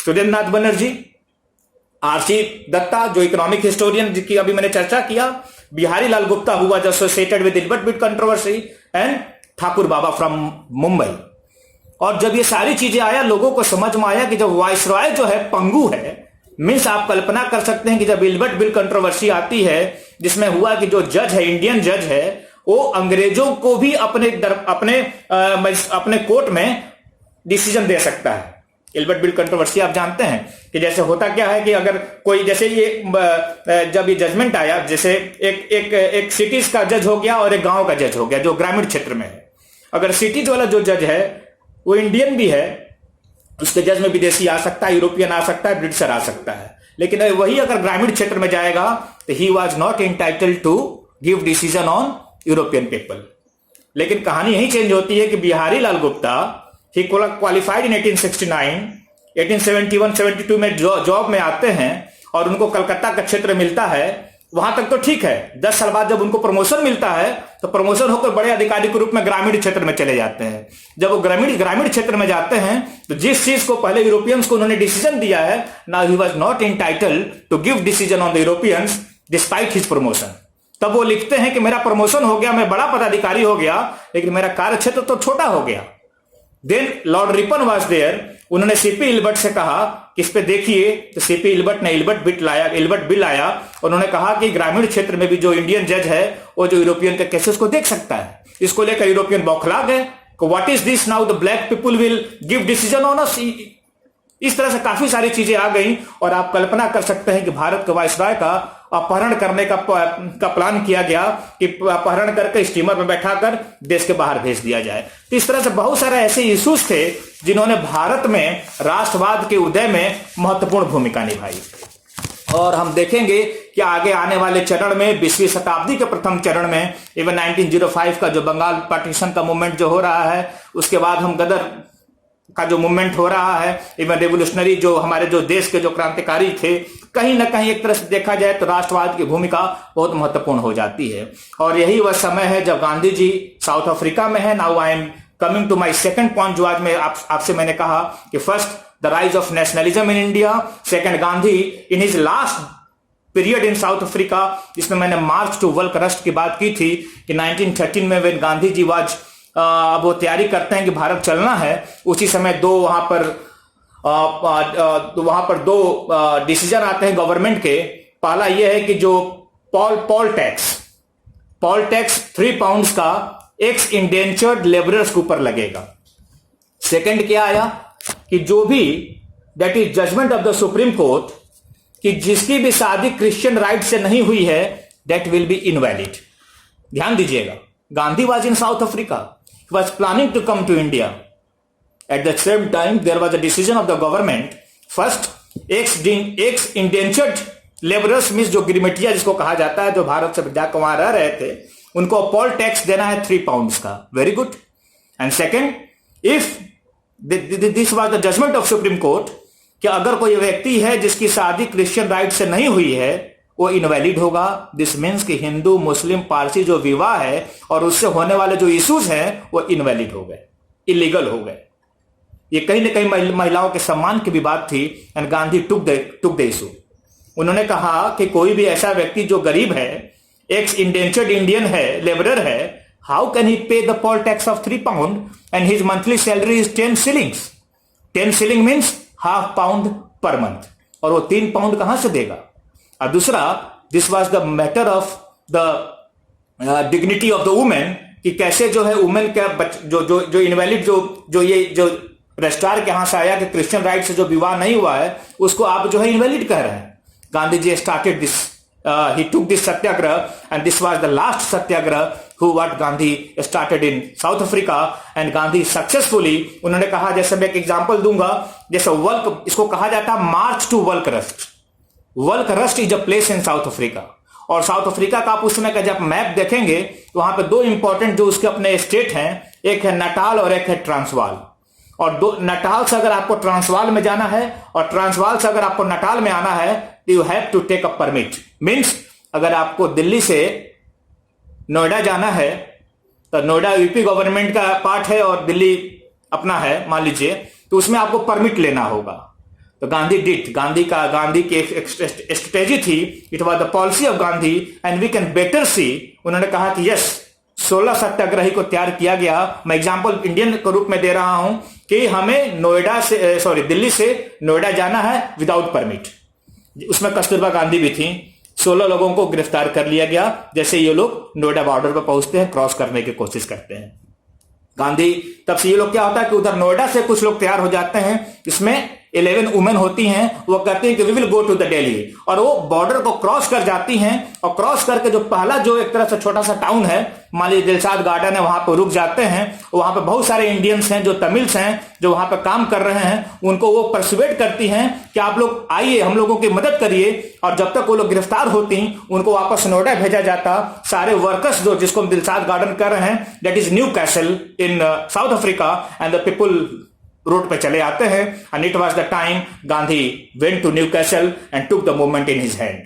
Surendranath Banerjee, R C Dutta जो इकोनॉमिक हिस्टोरियन जिसकी अभी मैंने चर्चा किया, बिहारी लाल गुप्ता हुआ जो associated with Ilbert bill controversy, and Thakur Baba from Mumbai. और जब ये सारी चीजें आया, लोगों को समझ में आया कि जब वाइसरॉय जो है पंगु है, मीन्स आप कल्पना कर सकते हैं कि जब इल्बर्ट बिल कंट्रोवर्सी आती है, जिसमें हुआ कि जो जज है, इंडियन जज है, वो अंग्रेजों को भी अपने कोर्ट में डिसीजन दे सकता है। इल्बर्ट बिल कंट्रोवर्सी आप जानते हैं कि जैसे होता क्या है कि अगर कोई, जैसे जब ये जजमेंट आया, जैसे एक सिटीज का जज हो गया और एक गांव का जज हो गया जो ग्रामीण क्षेत्र में है। अगर सिटीज वाला जो जज है वो इंडियन भी है, उसके जज में विदेशी आ सकता है, यूरोपियन आ सकता है, ब्रिटिशर आ सकता है, लेकिन वही अगर ग्रामीण क्षेत्र में जाएगा तो he was not entitled to give decision on European people. लेकिन कहानी यही चेंज होती है कि Bihari Lal Gupta he qualified in 1869, 1871-72 में जॉब में आते हैं और उनको कलकत्ता का क्षेत्र मिलता है। वहां तक तो ठीक है। 10 साल बाद जब उनको प्रमोशन मिलता है तो प्रमोशन होकर बड़े अधिकारी के रूप में ग्रामीण क्षेत्र में चले जाते हैं। जब वो ग्रामीण क्षेत्र में जाते हैं तो जिस चीज को पहले यूरोपियंस को उन्होंने डिसीजन दिया है, now he was not entitled to give decision on the Europeans despite his promotion. तब वो लिखते हैं कि मेरा प्रमोशन हो गया, मैं बड़ा पदाधिकारी हो गया, लेकिन मेरा कार्य क्षेत्र तो छोटा हो गया। Then Lord Ripon was there, उन्होंने सीपी इल्बर्ट से कहा कि इस पे देखिए, तो सीपी इल्बर्ट ने इल्बर्ट बिल लाया। उन्होंने कहा कि ग्रामीण क्षेत्र में भी जो इंडियन जज है वो जो यूरोपियन के केसेस को देख सकता है। इसको लेकर यूरोपियन बौखला गए, what is this, now the black people will give decision on us. इस तरह से काफी सारी चीजें आ गई और आप कल्पना कर सकते हैं कि भारत के वायसराय का अपहरण करने का प्लान किया गया कि अपहरण करके स्टीमर में बैठाकर देश के बाहर भेज दिया जाए। तो इस तरह से बहुत सारे ऐसे इश्यूज थे जिन्होंने भारत में राष्ट्रवाद के उदय में महत्वपूर्ण भूमिका निभाई। और हम देखेंगे कि आगे आने वाले चरण में 20वीं शताब्दी के प्रथम चरण में, इवन 1905 का जो बंगाल पार्टीशन का मूवमेंट जो हो रहा है, उसके बाद हम गदर का जो मूवमेंट हो रहा है, इवन रेवोल्यूशनरी जो हमारे जो देश के जो क्रांतिकारी थे, कहीं ना कहीं एक तरह से देखा जाए तो राष्ट्रवाद की भूमिका बहुत महत्वपूर्ण हो जाती है। और यही वह समय है जब गांधी जी साउथ अफ्रीका में है। Now I am coming to my second point, जो आज मैं आपसे मैंने कहा कि first the rise of nationalism in India, second Gandhi in his last period in South Africa, जिसमें मैंने मार्च टू वर्ल्ड रस्ट की बात की थी कि 1913 में व्हेन गांधी जी वाज, अब वो तैयारी करते हैं कि भारत चलना है, उसी समय वहां पर दो डिसीजन आते हैं गवर्नमेंट के। पहला यह है कि जो पॉल टैक्स 3 पाउंड का एक्स इंडेंचर्ड लेबरर्स के ऊपर लगेगा। सेकंड क्या आया कि जो भी, that is judgment of the supreme court, कि जिसकी भी शादी क्रिश्चियन राइट से नहीं हुई है, दैट विल बी इनवैलिड। ध्यान दीजिएगा, Gandhi was in South Africa, was planning to come to India. At the same time, there was a decision of the government. First, ex-indentured laborers means जो गिरमिटिया जिसको कहा जाता है, जो भारत से जाकर वहां रह रहे थे, उनको पोल टैक्स देना है 3 पाउंड का। Very good. And second, if this was the judgment of supreme court कि अगर कोई व्यक्ति है जिसकी शादी क्रिश्चियन राइट से नहीं हुई है, वो इनवैलिड होगा। दिस मीन्स कि हिंदू मुस्लिम पारसी जो विवाह है और उससे होने वाले जो इश्यूज हैं वो इनवैलिड हो गए, इलीगल हो गए। ये कहीं ना कहीं महिलाओं के सम्मान की भी बात थी। And Gandhi took the issue. उन्होंने कहा कि कोई भी ऐसा व्यक्ति जो गरीब है, एक्स इंडेंचर्ड इंडियन है, लेबरर है, how can he pay the poll tax of 3 pound and his monthly salary is 10 shillings. 10 shilling means ½ pound per month, और वो 3 पाउंड कहां से देगा। और दूसरा, this was the matter of the dignity of the women, कि कैसे जो है वुमेन का जो इनवैलिड जो रजिस्ट्रार के यहां से आया कि क्रिश्चियन राइट से जो विवाह नहीं हुआ है, उसको आप जो है इनवैलिड कह रहे हैं। Gandhi ji started this, he took this satyagraha, and this was the last satyagraha who what Gandhi started in South Africa, and Gandhi successfully, उन्होंने कहा, जैसे मैं एक एग्जांपल दूंगा, जैसे वर्क, इसको कहा जाता है March two work rust. Work rust is a place in South Africa, और साउथ अफ्रीका का आप उस समय का जब मैप देखेंगे तो वहां पे 2 इंपॉर्टेंट जो उसके अपने स्टेट हैं, एक है नटाल और एक है ट्रांसवाल। और नटाल से अगर आपको ट्रांसवाल में जाना है और ट्रांसवाल से अगर आपको नटाल में आना है, you have to take a permit. Means अगर आपको दिल्ली से नोएडा जाना है तो नोएडा यूपी गवर्नमेंट का पार्ट है और दिल्ली अपना है मान लीजिए, तो उसमें आपको परमिट लेना होगा। तो गांधी की एक स्ट्रेटेजी थी, it was the policy of Gandhi, and we can better see. उन्होंने कहा कि यस, 16 सत्याग्रही को तैयार किया गया। मैं एग्जांपल इंडियन के रूप में दे रहा हूं कि हमें दिल्ली से नोएडा जाना है विदाउट परमिट। उसमें कस्तूरबा गांधी भी थी। 16 लोगों को गिरफ्तार कर लिया गया। जैसे ये लोग नोएडा बॉर्डर पर पहुंचते हैं, क्रॉस करने की कोशिश करते हैं। गांधी तब से ये लोग क्या होता है कि उधर नोएडा से कुछ लोग तैयार हो जाते हैं, इसमें 11 वुमेन होती हैं। वो कहती हैं कि we will go to the Delhi, और वो बॉर्डर को क्रॉस कर जाती हैं और क्रॉस करके जो पहला जो एक तरह से छोटा सा टाउन है, मान लीजिए दिलशाद गार्डन है, वहां पर रुक जाते हैं। वहां पर बहुत सारे इंडियंस हैं, जो तमिल्स हैं, जो वहां पर काम कर रहे हैं, उनको वो परसुएट करती हैं कि आप लोग आइए, हम लोगों की मदद करिए। और जब तक वो लोग गिरफ्तार होती, उनको वापस नोएडा भेजा जाता। सारे वर्कर्स जो जिसको हम दिलशाद गार्डन कर रहे हैं, that is Newcastle in South Africa, and the people road पे चले आते हैं। And it was the time Gandhi went to Newcastle and took the movement in his hand.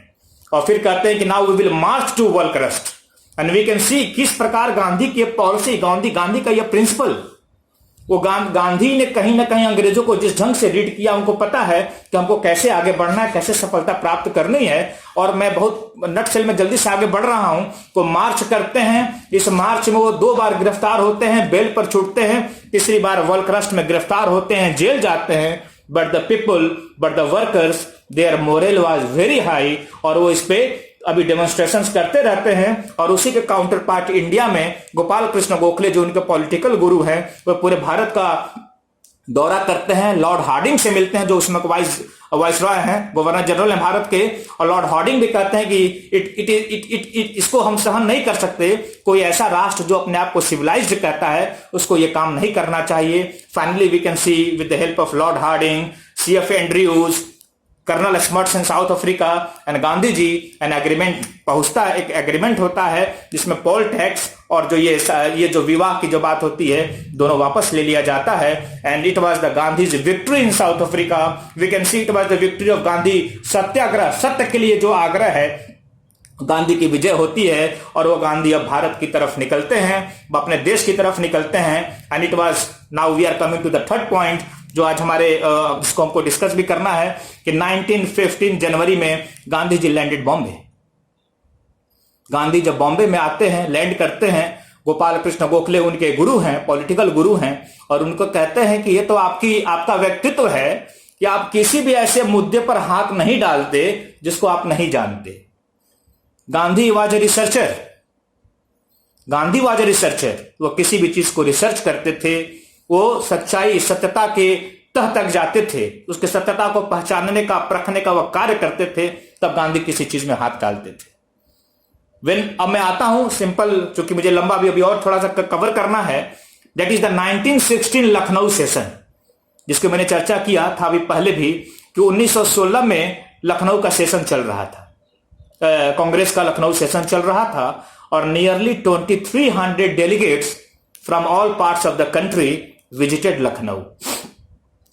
और फिर कहते हैं कि now we will march to Volksrust, and we can see किस प्रकार गांधी की पॉलिसी, गांधी का यह प्रिंसिपल, वो गांधी ने कहीं ना कहीं अंग्रेजों को जिस ढंग से रीड किया, उनको पता है कि हमको कैसे आगे बढ़ना है, कैसे सफलता प्राप्त करनी है। और मैं बहुत नटसेल में जल्दी से आगे बढ़ रहा हूं। तो मार्च करते हैं। इस मार्च में वो 2 बार गिरफ्तार होते हैं, बेल पर छूटते हैं। तीसरी बार वॉलक्रस्ट में गिरफ्तार होते हैं, जेल जाते हैं। But the people, but the workers, their morale was very high. और वो इस पे अभी डेमोन्स्ट्रेशंस करते रहते हैं। और उसी के काउंटर पार्ट इंडिया में गोपाल कृष्ण गोखले, जो उनके पॉलिटिकल गुरु हैं, वो पूरे भारत का दौरा करते हैं। लॉर्ड हार्डिंग से मिलते हैं, जो उसमें वाइसरॉय हैं, गवर्नर जनरल हैं भारत के। और लॉर्ड हार्डिंग भी कहते हैं कि इसको हम सहन नहीं कर सकते। कोई ऐसा राष्ट्र जो अपने आप को सिविलाइज्ड कहता है, उसको ये काम नहीं करना चाहिए। Finally we can see with the help of Lord Hardinge, CF Andrews, colonel Smuts in South Africa and Gandhi ji, an agreement पहुंचता है। एक एग्रीमेंट होता है जिसमें पोल टैक्स और जो ये जो विवाह की जो बात होती है, दोनों वापस ले लिया जाता है। And it was the Gandhi's victory in South Africa. We can see it was the victory of Gandhi. Satyagraha, सत्य के लिए जो आग्रह है, गांधी की विजय होती है। और वो गांधी अब भारत की तरफ निकलते हैं, अपने देश की तरफ निकलते हैं। And it was, now we are coming to the third point, जो आज हमारे जिसको हमको डिस्कस भी करना है, कि 1915 जनवरी में गांधी जी लैंडेड बॉम्बे। गांधी जब बॉम्बे में आते हैं, लैंड करते हैं, गोपाल कृष्ण गोखले उनके गुरु हैं, पॉलिटिकल गुरु हैं। और उनको कहते हैं कि ये तो आपका व्यक्तित्व है कि आप किसी भी ऐसे मुद्दे पर हाथ नहीं डालते जिसको आप नहीं जानते। Gandhi was a researcher. Gandhi was a researcher. वो किसी भी चीज को रिसर्च करते थे। वो सच्चाई, सत्यता के तह तक जाते थे, उसके सत्यता को पहचानने का, परखने का वो कार्य करते थे। तब गांधी किसी चीज में हाथ डालते थे। अब मैं आता हूं सिंपल, चूंकि मुझे लंबा भी अभी और थोड़ा सा कवर करना है। That is the 1916 Lucknow session, जिसकी मैंने चर्चा किया था अभी पहले भी, कि 1916 में लखनऊ का सेशन चल रहा था, कांग्रेस का लखनऊ सेशन चल रहा था। और nearly 2300 delegates from all parts of the country visited Lucknow.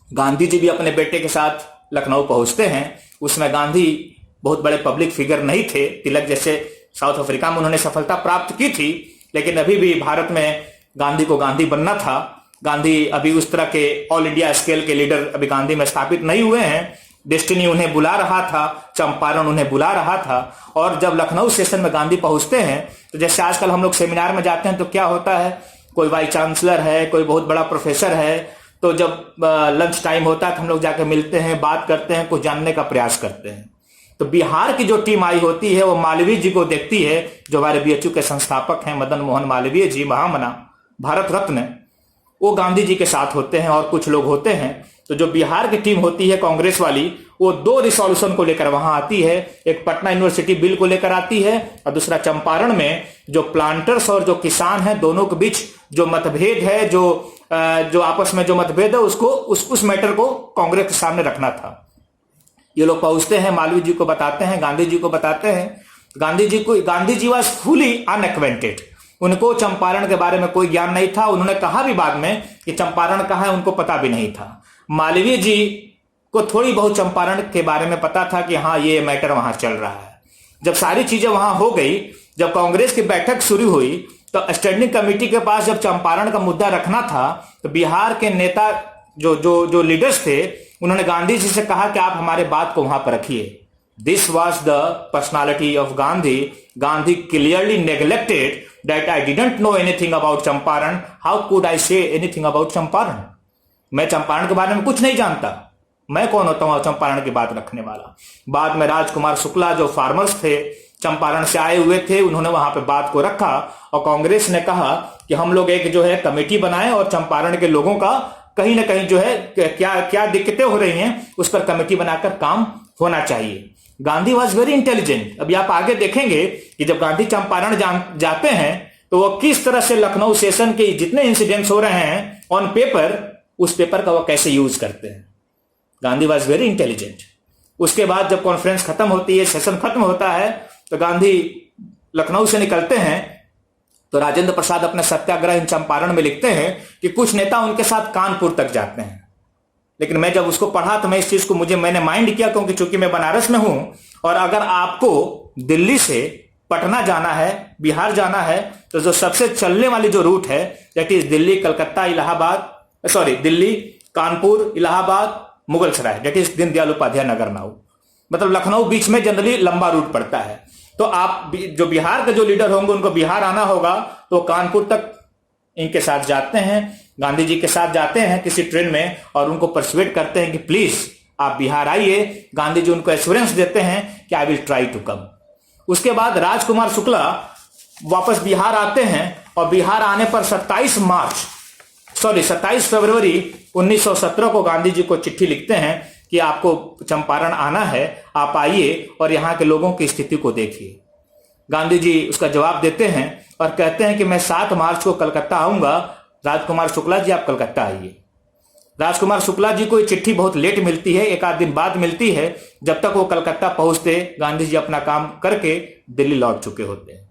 Gandhi ji भी अपने बेटे के साथ लखनऊ पहुंचते हैं। उसमें गांधी बहुत बड़े पब्लिक फिगर नहीं थे। तिलक जैसे साउथ अफ्रीका में उन्होंने सफलता प्राप्त की थी, लेकिन अभी भी भारत में गांधी को गांधी बनना था। गांधी अभी उस तरह के ऑल इंडिया स्केल के लीडर अभी गांधी में स्थापित नहीं हुए हैं। डेस्टिनी उन्हें बुला रहा था, चंपारण उन्हें बुला रहा था। और जब लखनऊ सेशन में गांधी पहुंचते हैं, तो जैसे आजकल हम लोग सेमिनार में जाते हैं तो क्या होता है, कोई वाइस चांसलर है, कोई बहुत बड़ा प्रोफेसर है, तो जब लंच टाइम होता है तो हम लोग जाकर मिलते हैं, बात करते हैं, कुछ जानने का प्रयास करते हैं। तो बिहार की जो टीम आई होती है, वो मालवीय जी को देखती है, जो हमारे BHU के संस्थापक हैं, मदन मोहन मालवीय जी, महामना, भारत रत्न। वो गांधी जी के साथ होते हैं और कुछ लोग होते हैं। तो जो बिहार की टीम होती है कांग्रेस वाली, वो 2 रिसोल्यूशन को लेकर वहां आती है। एक पटना यूनिवर्सिटी बिल को लेकर आती है, और दूसरा चंपारण में जो प्लांटर्स और जो किसान हैं, दोनों के बीच जो मतभेद है, जो आपस में जो मतभेद है, उसको उस मैटर को कांग्रेस के सामने रखना था। ये लोग पहुंचते हैं, मालवीय जी को बताते हैं, गांधी जी को बताते हैं। गांधी जी वॉज फुली अनएक्वेंटेड। उनको चंपारण के बारे में कोई ज्ञान नहीं था। उन्होंने कहा भी बाद में कि चंपारण कहाँ है, उनको पता भी नहीं था। मालवीय जी को थोड़ी बहुत चंपारण के बारे में पता था कि हाँ, ये मैटर वहां चल रहा है। जब सारी चीजें वहां हो गई, जब कांग्रेस की बैठक शुरू हुई, तो स्टैंडिंग कमेटी के पास जब चंपारण का मुद्दा रखना था, तो बिहार के नेता जो लीडर्स थे, उन्होंने गांधी जी से कहा कि आप हमारे बात को वहां पर रखिए। This was the personality of Gandhi. Gandhi clearly neglected that I didn't know anything about Champaran, how could I say anything about Champaran. मैं चंपारण के बारे में कुछ नहीं जानता। मैं कौन होता हूं चंपारण की बात रखने वाला। बाद में राजकुमार शुक्ला जो फार्मर्स थे, चंपारण से आए हुए थे, उन्होंने वहां पे बात को रखा और कांग्रेस ने कहा कि हम लोग एक जो है कमेटी बनाएं और चंपारण के लोगों का कहीं ना कहीं जो है क्या क्या दिक्कतें हो रही हैं उस पर कमेटी बनाकर काम होना चाहिए। Gandhi was very intelligent. अभी आप आगे देखेंगे कि जब गांधी चंपारण जाते हैं तो वो किस तरह से लखनऊ सेशन के जितने इंसिडेंट्स हो रहे हैं ऑन पेपर, उस पेपर का वो कैसे यूज करते हैं। Gandhi was very intelligent. उसके बाद जब कॉन्फ्रेंस खत्म होती है, सेशन खत्म होता है, तो गांधी लखनऊ से निकलते हैं तो राजेंद्र प्रसाद अपने सत्याग्रह इन चंपारण में लिखते हैं कि कुछ नेता उनके साथ कानपुर तक जाते हैं। लेकिन मैं जब उसको पढ़ा तो मैं इस चीज को मैंने माइंड किया, क्योंकि चूंकि मैं बनारस में हूं और अगर आपको दिल्ली से पटना जाना है, बिहार जाना है, तो जो सबसे चलने वाली जो रूट है that is Delhi Calcutta Allahabad, Delhi Kanpur Allahabad Mughal Sarai, that is Deendayal Upadhyay Nagar now. मतलब लखनऊ बीच में जनरली लंबा रूट पड़ता है। तो आप जो बिहार के जो लीडर होंगे उनको बिहार आना होगा तो कानपुर तक इनके साथ जाते हैं, गांधी जी के साथ जाते हैं किसी ट्रेन में और उनको परसुएट करते हैं कि प्लीज आप बिहार आइए। गांधी जी उनको एश्योरेंस देते हैं कि I will try to come. उसके बाद राजकुमार शुक्ला वापस बिहार आते हैं और बिहार आने पर 27 फरवरी 1917 को गांधी जी को चिट्ठी लिखते हैं कि आपको चंपारण आना है, आप आइए और यहां के लोगों की स्थिति को देखिए। गांधी जी उसका जवाब देते हैं और कहते हैं कि मैं 7 मार्च को कलकत्ता आऊंगा, राजकुमार शुक्ला जी आप कलकत्ता आइए। राजकुमार शुक्ला जी को ये चिट्ठी बहुत लेट मिलती है, एक आध दिन बाद मिलती है। जब तक वो कलकत्ता पहुंचते गांधी जी अपना काम करके दिल्ली लौट चुके होते हैं।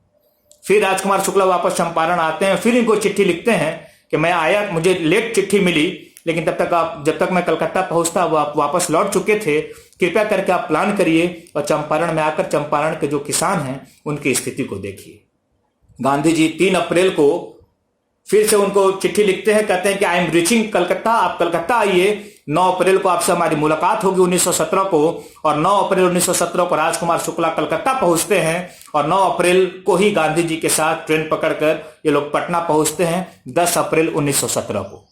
फिर राजकुमार शुक्ला वापस चंपारण आते हैं, फिर इनको चिट्ठी लिखते हैं कि मैं आया, मुझे लेट चिट्ठी मिली, लेकिन जब तक मैं कलकत्ता पहुंचता वो आप वापस लौट चुके थे। कृपया करके आप प्लान करिए और चंपारण में आकर चंपारण के जो किसान हैं उनकी स्थिति को देखिए। गांधी जी 3 अप्रैल को फिर से उनको चिट्ठी लिखते हैं, कहते हैं कि आई एम रीचिंग कलकत्ता, आप कलकत्ता आइए। 9 अप्रैल को आपसे हमारी मुलाकात होगी 1917 को, और 9 अप्रैल 1917 को राजकुमार शुक्ला कलकत्ता पहुंचते हैं और 9 अप्रैल को ही गांधी जी के साथ ट्रेन पकड़कर ये लोग पटना पहुंचते हैं 10 अप्रैल 1917 को।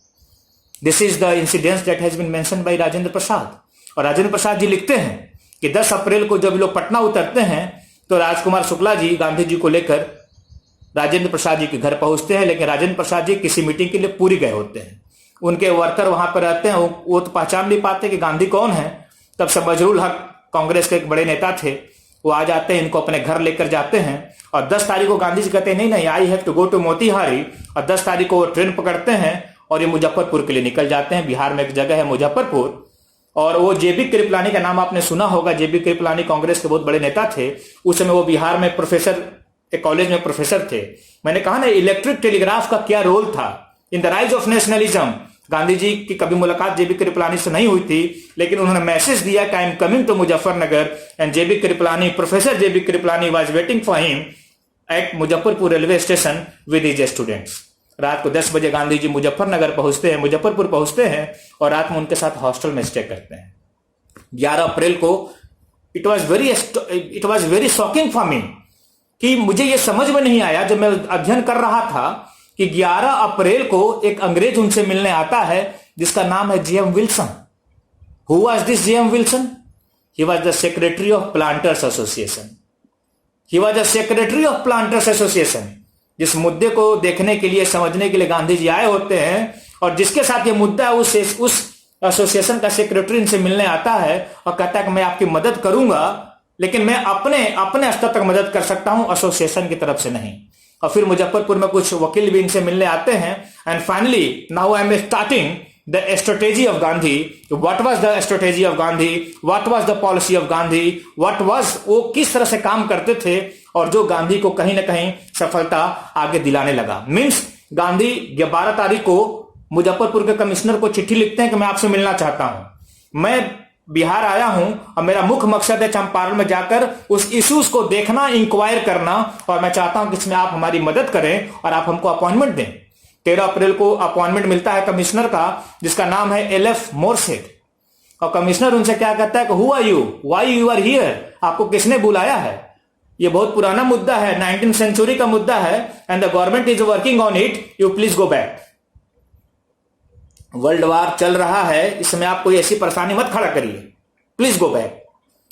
This is the incidence that has been mentioned by Rajendra Prasad. और राजेंद्र प्रसाद जी लिखते हैं कि 10 अप्रैल को जब लोग पटना उतरते हैं तो राजकुमार शुक्ला जी गांधी जी को लेकर राजेंद्र प्रसाद जी के घर पहुंचते हैं, लेकिन राजेंद्र प्रसाद जी किसी मीटिंग के लिए पूरी गए होते हैं। उनके वर्कर वहां पर रहते हैं, वो तो पहचान नहीं पाते कि गांधी कौन है। तब से मजरूल हक कांग्रेस के एक बड़े नेता थे, वो आ जाते हैं, इनको अपने घर लेकर जाते हैं और 10 तारीख को गांधी जी कहते हैं नहीं I have to go to Motihari, और 10 तारीख को वो ट्रेन पकड़ते हैं और ये मुजफ्फरपुर के लिए निकल जाते हैं। बिहार में एक जगह है मुजफ्फरपुर, और वो जेबी कृपलानी का नाम आपने सुना होगा। जेबी कृपलानी कांग्रेस के बहुत बड़े नेता थे। उस समय वो बिहार में प्रोफेसर, एक कॉलेज में प्रोफेसर थे। मैंने कहा ना इलेक्ट्रिक टेलीग्राफ का क्या रोल था in the rise of nationalism. Gandhi ji की कभी मुलाकात जेबी कृपलानी से नहीं हुई थी, लेकिन उन्होंने मैसेज दिया कि I am coming to Muzaffarnagar, and J B Kripalani, professor J B Kripalani was waiting for him at Muzaffarpur railway station with his students. रात को 10 बजे गांधी जी मुजफ्फरपुर पहुंचते हैं और रात में उनके साथ हॉस्टल में स्टे करते हैं। 11 अप्रैल को it was very shocking for me कि मुझे यह समझ में नहीं आया जब मैं अध्ययन कर रहा था कि 11 अप्रैल को एक अंग्रेज उनसे मिलने आता है जिसका नाम है JM Wilson. Who was this JM Wilson? He was the secretary of planters association. जिस मुद्दे को देखने के लिए, समझने के लिए गांधी जी आए होते हैं और जिसके साथ ये मुद्दा है, उस एसोसिएशन का सेक्रेटरी इनसे मिलने आता है और कहता है कि मैं आपकी मदद करूंगा, लेकिन मैं अपने स्तर तक मदद कर सकता हूं, एसोसिएशन की तरफ से नहीं। और फिर मुजफ्फरपुर में कुछ वकील भी इनसे मिलने आते हैं। And finally now I am starting the strategy of Gandhi. What was the strategy of Gandhi, what was the policy of Gandhi, what was, वो किस तरह से काम करते थे और जो गांधी को कहीं ना कहीं सफलता आगे दिलाने लगा। मीन्स गांधी 12 तारीख को मुजफ्फरपुर के कमिश्नर को चिट्ठी लिखते हैं कि मैं आपसे मिलना चाहता हूं, मैं बिहार आया हूं और मेरा मुख्य मकसद है चंपारण में जाकर उस इश्यूज को देखना, इंक्वायर करना, और मैं चाहता हूं कि इसमें आप हमारी मदद करें और आप हमको अपॉइंटमेंट दें। 13 अप्रैल को अपॉइंटमेंट मिलता है कमिश्नर का जिसका नाम है LF मोरसेट, और कमिश्नर उनसे क्या कहता है कि who are you, why you are here, आपको किसने बुलाया है। ये बहुत पुराना मुद्दा है, 19th सेंचुरी का मुद्दा है, and the government is working on it, you please go back. World war चल रहा है, इसमें आप कोई ऐसी परेशानी मत खड़ा करिए, प्लीज गो बैक।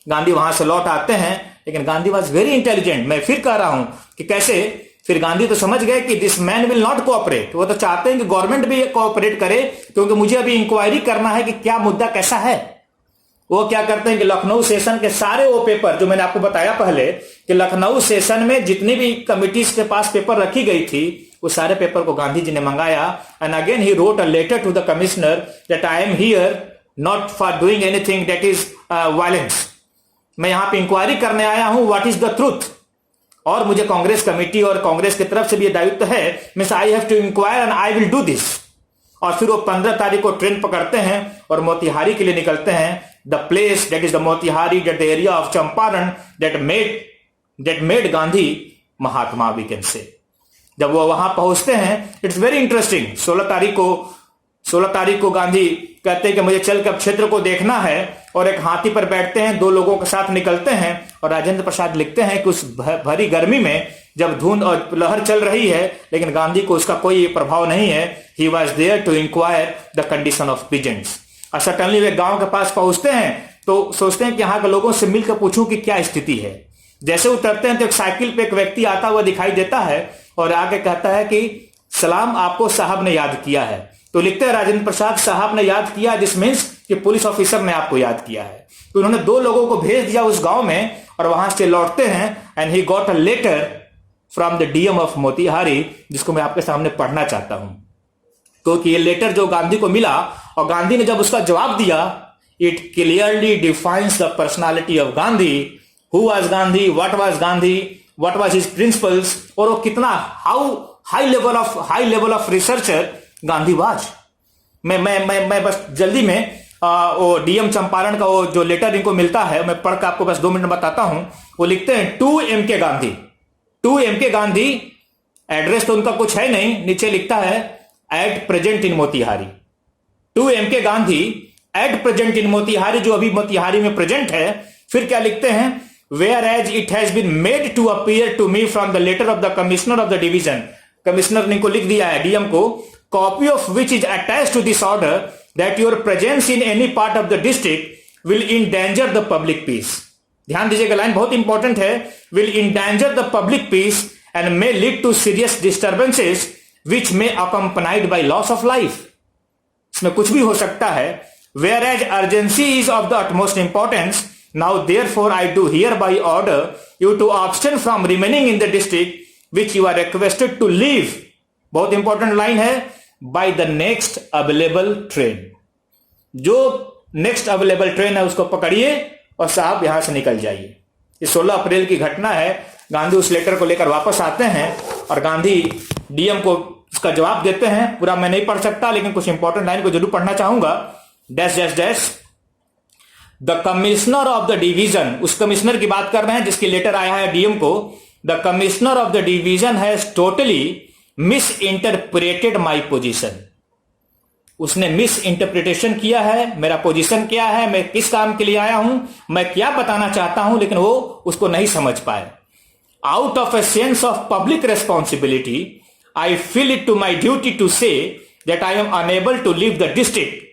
गांधी वहां से लौट आते हैं, लेकिन गांधी वॉज वेरी इंटेलिजेंट। मैं फिर कह रहा हूं कि कैसे, फिर गांधी तो समझ गए कि this man will not cooperate. वो तो चाहते हैं कि गवर्नमेंट भी कोऑपरेट करे, क्योंकि मुझे अभी इंक्वायरी करना है कि क्या मुद्दा कैसा है। वो क्या करते हैं कि लखनऊ सेशन के सारे वो पेपर, जो मैंने आपको बताया पहले कि लखनऊ सेशन में जितनी भी कमिटीज के पास पेपर रखी गई थी, वो सारे पेपर को गांधी जी ने मंगाया। And again he wrote a letter to the commissioner that I am here not for doing anything that is violence. मैं यहां पे इंक्वायरी करने आया हूं, व्हाट इज द ट्रूथ। और मुझे कांग्रेस कमेटी और कांग्रेस की तरफ से भी दायित्व है, means I have to enquire and I will do this. और फिर वो 15 तारीख को ट्रेन पकड़ते हैं और मोतिहारी के लिए निकलते हैं। The place that is the Motihari, that the area of Champaran that made Gandhi Mahatma, we can say. जब वो वहां पहुंचते हैं, इट्स वेरी इंटरेस्टिंग। 16 तारीख को गांधी कहते हैं कि मुझे चलकर क्षेत्र को देखना है, और एक हाथी पर बैठते हैं, 2 लोगों के साथ निकलते हैं। और राजेंद्र प्रसाद लिखते हैं कि उस भरी गर्मी में जब धुंध और लहर चल रही है, लेकिन गांधी को उसका कोई प्रभाव नहीं है। He was there to enquire the condition of peasants. और सडनली वे गांव के पास पहुंचते हैं तो सोचते हैं कि यहाँ के लोगों से मिलकर पूछूं कि क्या स्थिति है। जैसे उतरते हैं तो एक साइकिल पे एक व्यक्ति आता हुआ दिखाई देता है और आगे कहता है कि सलाम, आपको साहब ने याद किया है। तो लिखते हैं राजेंद्र प्रसाद, साहब ने याद किया, दिस मीन्स कि पुलिस ऑफिसर ने आपको याद किया है। तो उन्होंने 2 लोगों को भेज दिया उस गांव में, और वहां से लौटते हैं। And he got a letter from the DM of Motihari, जिसको मैं आपके सामने पढ़ना चाहता हूं। क्योंकि ये लेटर जो गांधी को मिला, और गांधी ने जब उसका जवाब दिया, it clearly defines the personality of Gandhi, who was Gandhi, what was Gandhi, what was his principles, और वो कितना high level of researcher Gandhi was. मैं बस जल्दी में वो डीएम चंपारण का वो जो लेटर इनको मिलता है, मैं पढ़कर आपको बस 2 मिनट में बताता हूं। वो लिखते हैं to M K Gandhi, address तो उनका कुछ है नहीं, नीचे लिखता है at present in Motihari. To M K Gandhi at present in Motihari, जो अभी मोतिहारी में प्रेजेंट है। फिर क्या लिखते हैं, whereas it has been made to appear to me from the letter of the commissioner of the division. Commissioner ने को लिख दिया है डीएम को, copy of which is attached to this order that your presence in any part of the district will endanger the public peace. ध्यान दीजिएगा, लाइन बहुत इंपॉर्टेंट है, will endanger the public peace and may lead to serious disturbances which may accompanied by loss of life. इसमें कुछ भी हो सकता है। Whereas urgency is of the utmost importance, now therefore I do hereby order you to abstain from remaining in the district which you are requested to leave. बहुत इंपॉर्टेंट लाइन है, by the next available train. जो नेक्स्ट अवेलेबल ट्रेन है उसको पकड़िए और साहब यहां से निकल जाइए। ये 16 अप्रैल की घटना है। गांधी उस लेटर को लेकर वापस आते हैं और गांधी डीएम को उसका जवाब देते हैं। पूरा मैं नहीं पढ़ सकता, लेकिन कुछ इंपॉर्टेंट लाइन को जरूर पढ़ना चाहूंगा। Dash dash dash the commissioner of the division, उस कमिश्नर की बात कर रहे हैं जिसकी लेटर आया है डीएम को। The commissioner of the division has totally miss interpreted my position. उसने मिस इंटरप्रिटेशन किया है, मेरा पोजीशन क्या है, मैं किस काम के लिए आया हूं, मैं क्या बताना चाहता हूं, लेकिन वो उसको नहीं समझ पाए। Out of a sense of public responsibility I feel it to my duty to say that I am unable to leave the district,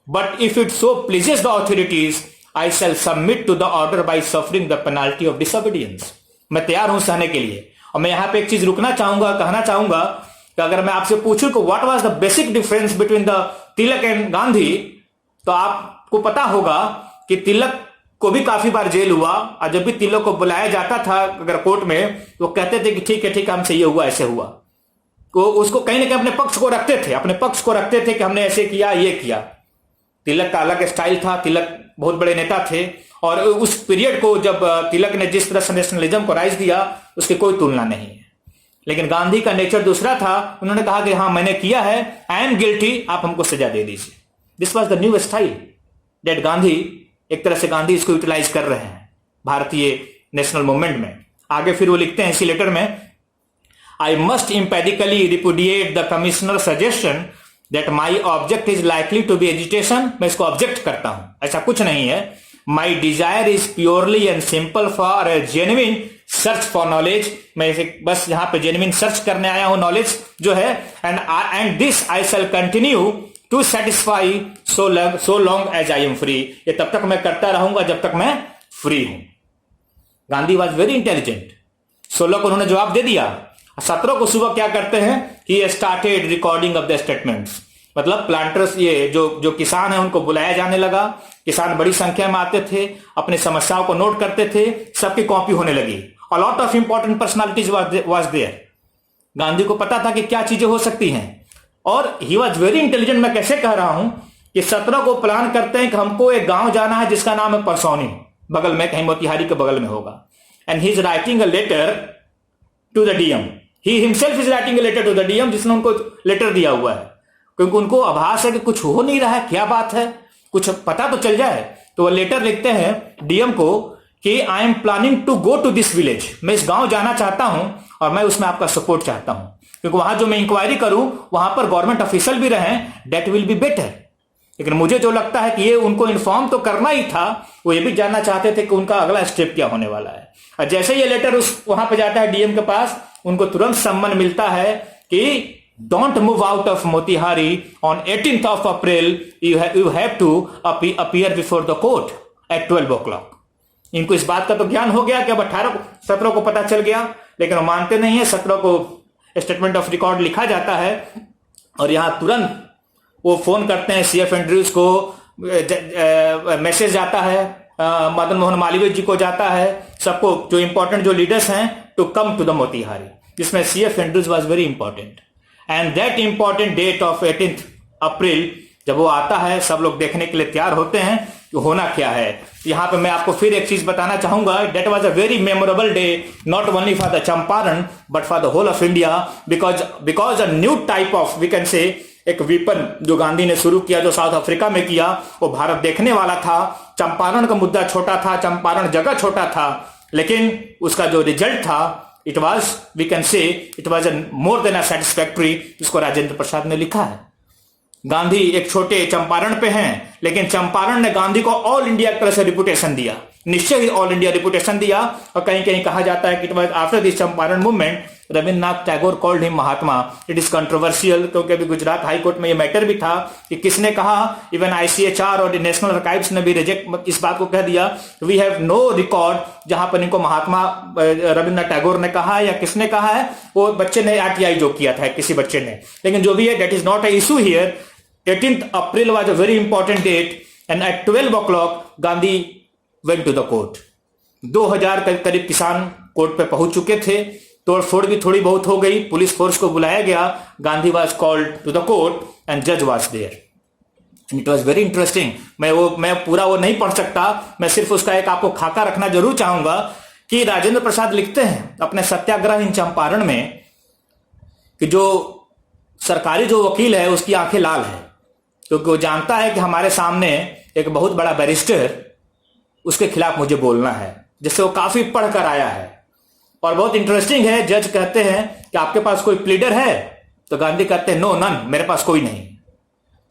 but if it so pleases the authorities I shall submit to the order by suffering the penalty of disobedience. मैं तैयार हूं सहने के लिए। और मैं यहां पे एक चीज रुकना चाहूंगा, कहना चाहूंगा कि अगर मैं आपसे पूछूं कि what was the basic difference between the Tilak and Gandhi, तो आपको पता होगा कि तिलक को भी काफी बार जेल हुआ, और जब भी तिलक को बुलाया जाता था अगर कोर्ट में, वो कहते थे कि ठीक है हमसे ये हुआ, ऐसे हुआ। तो उसको कहीं ना कहीं अपने पक्ष को रखते थे कि हमने ऐसे किया, ये किया। तिलक का अलग स्टाइल था, तिलक बहुत बड़े नेता थे, और उस पीरियड को जब तिलक ने जिस तरह से नेशनलिज्म को राइज दिया, उसकी कोई तुलना नहीं है। लेकिन गांधी का नेचर दूसरा था। उन्होंने कहा कि हाँ मैंने किया है, आई एम गिल्टी, आप हमको सजा दे दीजिए। This was the new style that Gandhi, एक तरह से गांधी इसको यूटिलाइज कर रहे हैं भारतीय नेशनल मूवमेंट में। आगे फिर वो लिखते हैं इसी लेटर में, I must emphatically repudiate the commissioner suggestion that my object is likely to be agitation. मैं इसको ऑब्जेक्ट करता हूं, ऐसा कुछ नहीं है। My desire is purely and simple for a genuine search for knowledge. मैं बस यहां पे जेन्युइन सर्च करने आया हूं, नॉलेज जो है। And this I shall continue to satisfy so long as I am free, ये तब तक मैं करता रहूंगा जब तक मैं फ्री हूं। Gandhi was very intelligent. 16 को उन्होंने जवाब दे दिया। 17 को सुबह क्या करते हैं कि started recording of the statements, मतलब प्लांटर्स, ये जो किसान है उनको बुलाया जाने लगा। किसान बड़ी संख्या में आते थे, अपनी समस्याओं को नोट करते थे, सबकी कॉपी होने लगी। A lot of important personalities was there. Gandhi को पता था कि क्या चीजें हो सकती हैं और ही वॉज वेरी इंटेलिजेंट। मैं कैसे कह रहा हूं कि 17 को प्लान करते हैं कि हमको एक गांव जाना है जिसका नाम है परसौनी, बगल में, कहीं मोतिहारी के बगल में होगा। And he is writing a letter to the DM. He himself is writing a letter to the DM, जिसने उनको लेटर दिया हुआ है, क्योंकि उनको आभास है कि कुछ हो नहीं रहा है, क्या बात है, कुछ पता तो चल जाए। तो वो लेटर लिखते हैं डीएम को कि I am planning to go to this village, मैं इस गांव जाना चाहता हूं और मैं उसमें आपका सपोर्ट चाहता हूं, क्योंकि वहां जो मैं इंक्वायरी करूं वहां पर गवर्नमेंट ऑफिशियल भी रहें, दैट विल बी बेटर। लेकिन मुझे जो लगता है कि ये उनको इन्फॉर्म तो करना ही था, वो ये भी जानना चाहते थे कि उनका अगला स्टेप क्या होने वाला है। और जैसे ये लेटर उस वहां पे जाता है डीएम के पास, उनको तुरंत सम्मन मिलता है कि don't move out of Motihari on 18th of April, you have to appear before the court at 12 o'clock। इनको इस बात का तो ज्ञान हो गया कि अब 17 को पता चल गया, लेकिन वो मानते नहीं है। 17 को स्टेटमेंट ऑफ रिकॉर्ड लिखा जाता है और यहां तुरंत वो फोन करते हैं सीएफ एंड्रयूज को, मैसेज जाता है मदन मोहन मालवीय जी को जाता है, सबको, जो इंपॉर्टेंट जो लीडर्स हैं, to come to the Motihari, जिसमें CF Andrews was very important. And that important date of 18th April जब वो आता है, सब लोग देखने के लिए तैयार होते हैं कि होना क्या है। यहां पे मैं आपको फिर एक चीज बताना चाहूंगा, that was a very memorable day, not only for the Champaran but for the whole of India, because a new type of, we can say, एक वेपन जो गांधी ने शुरू किया, जो साउथ अफ्रीका में किया, वो भारत देखने वाला था। चंपारण का मुद्दा छोटा था, चंपारण जगह छोटा था, लेकिन उसका जो रिजल्ट था, it was, we can say, it was more than a satisfactory, जिसको राजेंद्र प्रसाद ने लिखा है। गांधी एक छोटे चंपारण पे हैं, लेकिन चंपारण ने गांधी को ऑल इंडिया तरह से रिपुटेशन दिया, निश्चय ही ऑल इंडिया रिपुटेशन दिया। और कहीं कहीं कहा जाता है कि it was after this Champaran movement Rabindranath Tagore called him Mahatma. It is controversial, क्योंकि अभी गुजरात हाई कोर्ट में ये मैटर भी था कि किसने कहा, इवन आईसीएचआर और नेशनल आर्काइव्स ने भी रिजेक्ट इस बात को कह दिया, वी हैव नो रिकॉर्ड जहां पर इनको महात्मा रविन्द्रनाथ टैगोर ने कहा है या किसने कहा है। वो बच्चे ने आरटीआई जो किया था, किसी बच्चे ने, लेकिन जो भी है, that is not a issue here. 18th April was a very important date and at 12 o'clock Gandhi went to the court। 2000 के करीब किसान कोर्ट पे पहुंच चुके थे, तोड़फोड़ भी थोड़ी बहुत हो गई, पुलिस फोर्स को बुलाया गया। Gandhi was called to the court and judge was there and it was very interesting। मैं पूरा वो नहीं पढ़ सकता, मैं सिर्फ उसका एक आपको खाका रखना जरूर चाहूंगा कि राजेंद्र प्रसाद लिखते हैं अपने सत्याग्रह इन चंपारण में कि जो सरकारी जो वकील है उसकी आंखें लाल है, क्योंकि वो जानता है कि हमारे सामने एक बहुत बड़ा बैरिस्टर, उसके खिलाफ मुझे बोलना है, जिससे वो काफी पढ़कर आया है। और बहुत इंटरेस्टिंग है, जज कहते हैं कि आपके पास कोई प्लीडर है, तो गांधी कहते हैं नो नन, मेरे पास कोई नहीं।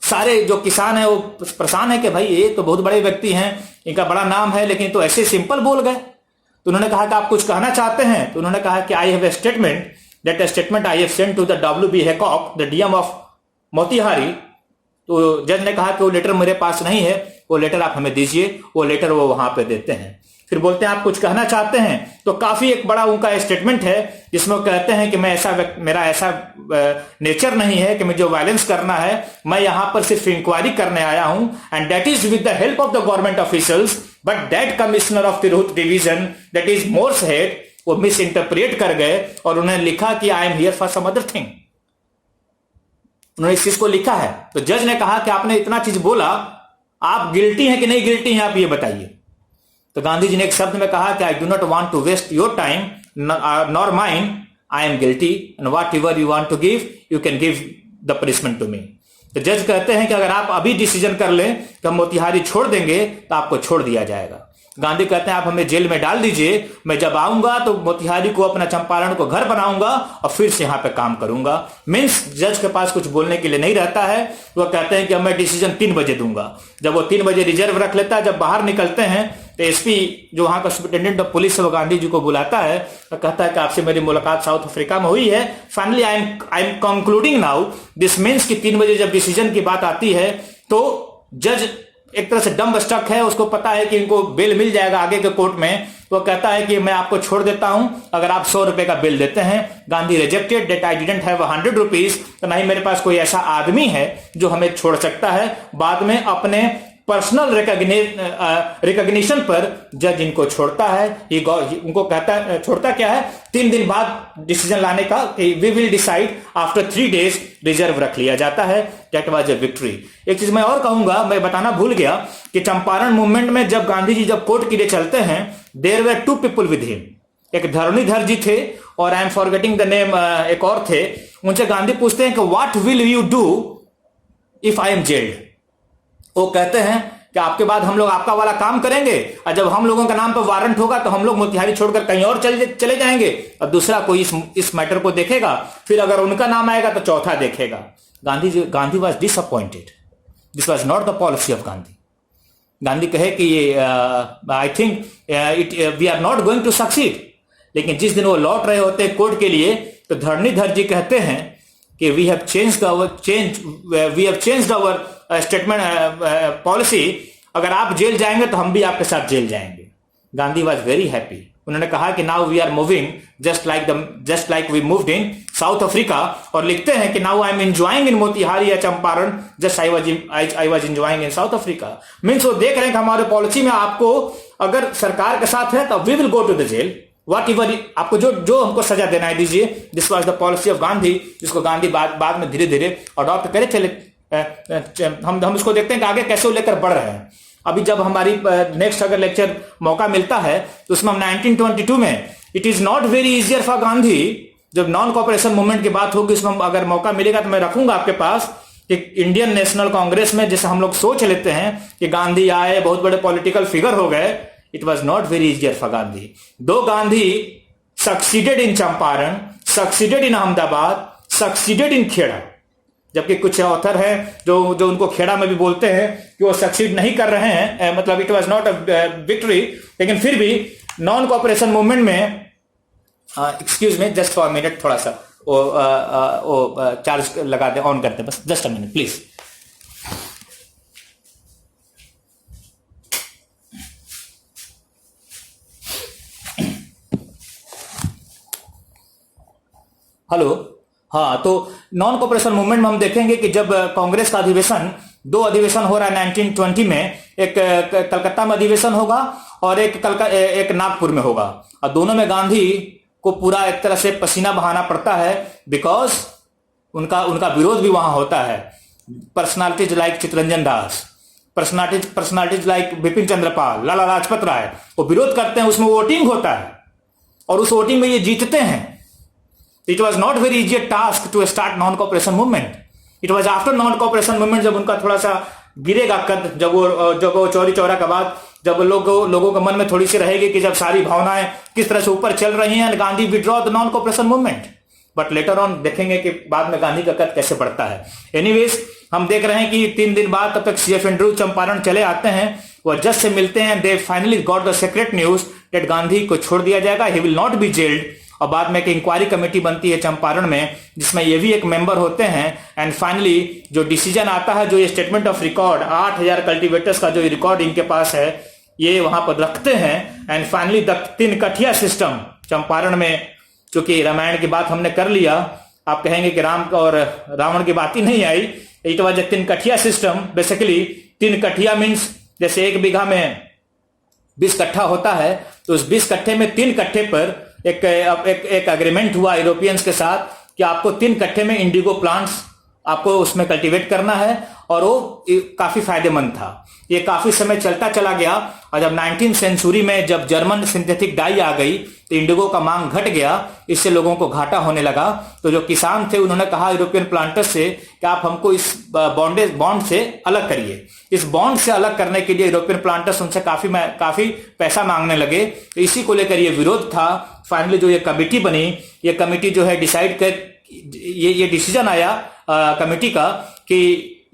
सारे जो किसान है वो परेशान है कि भाई ये तो बहुत बड़े व्यक्ति हैं, इनका बड़ा नाम है, लेकिन तो ऐसे सिंपल बोल गए। तो उन्होंने कहा कि आप कुछ कहना चाहते हैं, तो उन्होंने कहा कि I have a statement, that statement I have sent to the W.B. Heycock, the DM of Motihari. तो जज ने कहा कि वो लेटर मेरे पास नहीं है, वो लेटर आप हमें दीजिए। वो लेटर वो वहां पे देते हैं, फिर बोलते हैं आप कुछ कहना चाहते हैं। तो काफी एक बड़ा उनका स्टेटमेंट है जिसमें वो कहते हैं कि मेरा ऐसा नेचर नहीं है कि मुझे वायलेंस करना है, मैं यहां पर सिर्फ इंक्वायरी करने आया हूं, and that is with the help of the government officials, but that commissioner of Tirhut division, that is Morshead, वो मिस इंटरप्रेट कर गए और उन्होंने लिखा कि I am here for some other thing. उन्होंने इस चीज को लिखा है। तो जज ने कहा कि आपने इतना चीज बोला, आप गिल्टी हैं कि नहीं गिल्टी हैं, आप ये बताइए। तो गांधी जी ने एक शब्द में कहा कि I do not want to waste your time nor mine, I am guilty and whatever you want to give you can give the punishment to me. तो जज कहते हैं कि अगर आप अभी डिसीजन कर लें कि हम मोतिहारी छोड़ देंगे तो आपको छोड़ दिया जाएगा। गांधी कहते हैं आप हमें जेल में डाल दीजिए, मैं जब आऊंगा तो मोतिहारी को, अपना चंपारण को घर बनाऊंगा और फिर से यहां पे काम करूंगा। मीन्स जज के पास कुछ बोलने के लिए नहीं रहता है। वो कहते हैं कि मैं डिसीजन 3 बजे दूंगा। जब वो 3 बजे रिजर्व रख लेता है, जब बाहर निकलते हैं तो एसपी जो वहां का सुपरिटेंडेंट ऑफ पुलिस है वो गांधी जी को बुलाता है और कहता है कि आपसे मेरी मुलाकात साउथ अफ्रीका में हुई है, finally I am concluding now, this means कि 3 बजे जब डिसीजन की बात आती है तो जज एक तरह से डम्ब स्टक है, उसको पता है कि इनको बेल मिल जाएगा आगे के कोर्ट में। वो कहता है कि मैं आपको छोड़ देता हूं अगर आप 100 रुपए का बिल देते हैं। Gandhi rejected that I didn't have 100 rupees, तो नहीं मेरे पास कोई ऐसा आदमी है जो हमें छोड़ सकता है। बाद में अपने पर्सनल रिकॉग्निशन पर जज इनको छोड़ता है। उनको कहता है, छोड़ता क्या है, 3 दिन बाद डिसीजन लाने का, we will decide after 3 days, reserve रख लिया जाता है। That was a victory. एक चीज मैं और कहूंगा, मैं बताना भूल गया कि चंपारण मूवमेंट में जब गांधी जी जब कोर्ट के लिए चलते हैं, there were 2 people with him, एक धरणीधर जी थे और I am forgetting the name, एक और थे। उनसे गांधी पूछते हैं कि what will you do if I am jailed. वो कहते हैं कि आपके बाद हम लोग आपका वाला काम करेंगे और जब हम लोगों का नाम पर वारंट होगा तो हम लोग मोतिहारी छोड़कर कहीं और चले जाएंगे और दूसरा कोई इस मैटर को देखेगा, फिर अगर उनका नाम आएगा तो चौथा देखेगा। Gandhi was disappointed, this was not the policy of Gandhi. Gandhi कहे कि I think we are not going to succeed, लेकिन जिस दिन वो लौट रहे होते हैं कोर्ट के लिए तो धरणीधर जी कहते हैं कि we have changed our statement policy, अगर आप जेल जाएंगे तो हम भी आपके साथ जेल जाएंगे। Gandhi was very happy. उन्होंने कहा कि now we are moving just like we moved in South Africa, और लिखते हैं कि now I am enjoying in Motihari या Champaran just I was enjoying in South Africa. Means वो देख रहे हैं कि हमारे पॉलिसी में आपको अगर सरकार के साथ है तो we will go to the jail, whatever आपको जो हमको सजा देना है दीजिए। This was the policy of Gandhi, जिसको गांधी बाद में धीरे धीरे अडॉप्ट करे चले। हम इसको देखते हैं कि आगे कैसे लेकर बढ़ रहे हैं। अभी जब हमारी नेक्स्ट अगर लेक्चर मौका मिलता है तो उसमें हम 1922 में, it is not very easier for Gandhi, जब नॉन कॉपरेशन मूवमेंट की बात होगी उसमें अगर मौका मिलेगा तो मैं रखूंगा आपके पास कि इंडियन नेशनल कांग्रेस में जैसे हम लोग सोच लेते हैं कि गांधी आए, बहुत बड़े पॉलिटिकल फिगर हो गए, it was not very easier for Gandhi. Though Gandhi succeeded in Champaran, succeeded in Ahmedabad, succeeded in Kheda, जबकि कुछ ऑथर हैं जो उनको खेड़ा में भी बोलते हैं कि वो सक्सीड नहीं कर रहे हैं, मतलब it was not a victory. लेकिन फिर भी नॉन कॉपरेशन मूवमेंट में, excuse me just for minute, थोड़ा सा वो चार्ज लगा दे, ऑन करते बस, just a minute please. Hello, हाँ, तो नॉन कॉपरेशन मूवमेंट में हम देखेंगे कि जब कांग्रेस का अधिवेशन, 2 अधिवेशन हो रहा है 1920 में, एक कलकत्ता में अधिवेशन होगा और एक नागपुर में होगा, और दोनों में गांधी को पूरा एक तरह से पसीना बहाना पड़ता है, बिकॉज उनका विरोध भी वहां होता है। Personalities like Chittaranjan Das, personalities like Bipin Chandra Pal, Lala Lajpat Rai, वो विरोध करते हैं, उसमें वोटिंग होता है और उस वोटिंग में ये जीतते हैं। It was not very easy task to start non-cooperation movement. It was after non-cooperation movement, जब उनका थोड़ा सा गिरेगा कद, जब वो चौरी चौरा के बाद, जब लोगों के मन में थोड़ी सी रहेगी कि जब सारी भावनाएं किस तरह से ऊपर चल रही हैं, Gandhi withdraw the non cooperation movement. But later on देखेंगे कि बाद में गांधी का कद कैसे बढ़ता है। एनीवेज, हम देख रहे हैं कि 3 दिन बाद तब तक CF एंड्रू चंपारण चले आते हैं, वो जज से मिलते हैं। They finally got the secret news that Gandhi को छोड़ दिया जाएगा, he will not be gelled. और बाद में एक इंक्वायरी कमेटी बनती है चंपारण में, जिसमें ये भी एक मेंबर होते हैं। एंड फाइनली जो डिसीजन आता है, जो ये स्टेटमेंट ऑफ रिकॉर्ड 8000 कल्टीवेटर्स का जो रिकॉर्ड इनके पास है, ये वहां पर रखते हैं। And finally the 3 kathia system Champaran में, चूंकि रामायण की बात हमने कर लिया, आप कहेंगे कि राम और रावण की बात ही नहीं आई। It was 3 kathia system. Basically 3 kathia means जैसे 1 बीघा में 20 कट्ठा होता है, तो उस 20 कट्ठे में 3 कट्ठे पर एक एग्रीमेंट हुआ यूरोपियंस के साथ कि आपको 3 कट्ठे में इंडिगो प्लांट्स आपको उसमें कल्टीवेट करना है, और वो काफी फायदेमंद था। ये काफी समय चलता चला गया, और जब 19th सेंचुरी में जब जर्मन सिंथेटिक डाई आ गई तो इंडिगो का मांग घट गया, इससे लोगों को घाटा होने लगा। तो जो किसान थे उन्होंने कहा यूरोपियन प्लांटर्स से कि आप हमको इस बॉन्ड से अलग करिए। इस बॉन्ड से अलग करने के लिए यूरोपियन प्लांटर्स उनसे काफी पैसा मांगने लगे, तो इसी को लेकर ये विरोध था। फाइनली जो ये कमेटी बनी, ये कमेटी जो है डिसाइड कर, ये डिसीजन आया कमेटी का कि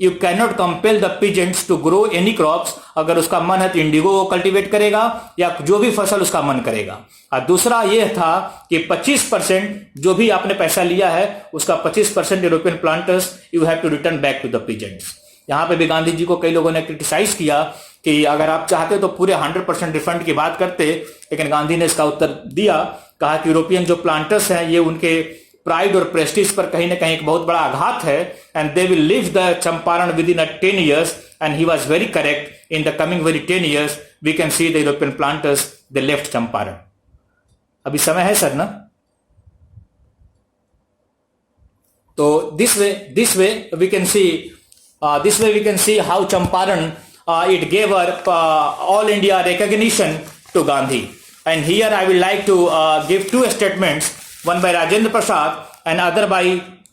you can not compel the peasants to grow any crops. अगर उसका मन है तो इंडिगो को कल्टीवेट करेगा या जो भी फसल उसका मन करेगा। और दूसरा यह था कि 25% जो भी आपने पैसा लिया है उसका 25% European planters you have to return back to the peasants. यहां पे भी गांधी जी को कई लोगों ने क्रिटिसाइज किया कि अगर आप चाहते तो पूरे 100% रिफंड की बात करते, लेकिन गांधी ने इसका उत्तर दिया, कहा कि यूरोपियन जो प्लांटर्स हैं ये उनके प्राइड और प्रेस्टीज पर कहीं ना कहीं एक बहुत बड़ा आघात है, and they will leave the Champaran within 10 years, and he was very correct. In the coming very 10 years we can see the European planters they left Champaran. अभी समय है सर ना? तो this way we can see how Champaran it gave all India recognition to Gandhi. And here I will like to give two statements, one by Rajendra Prasad and other by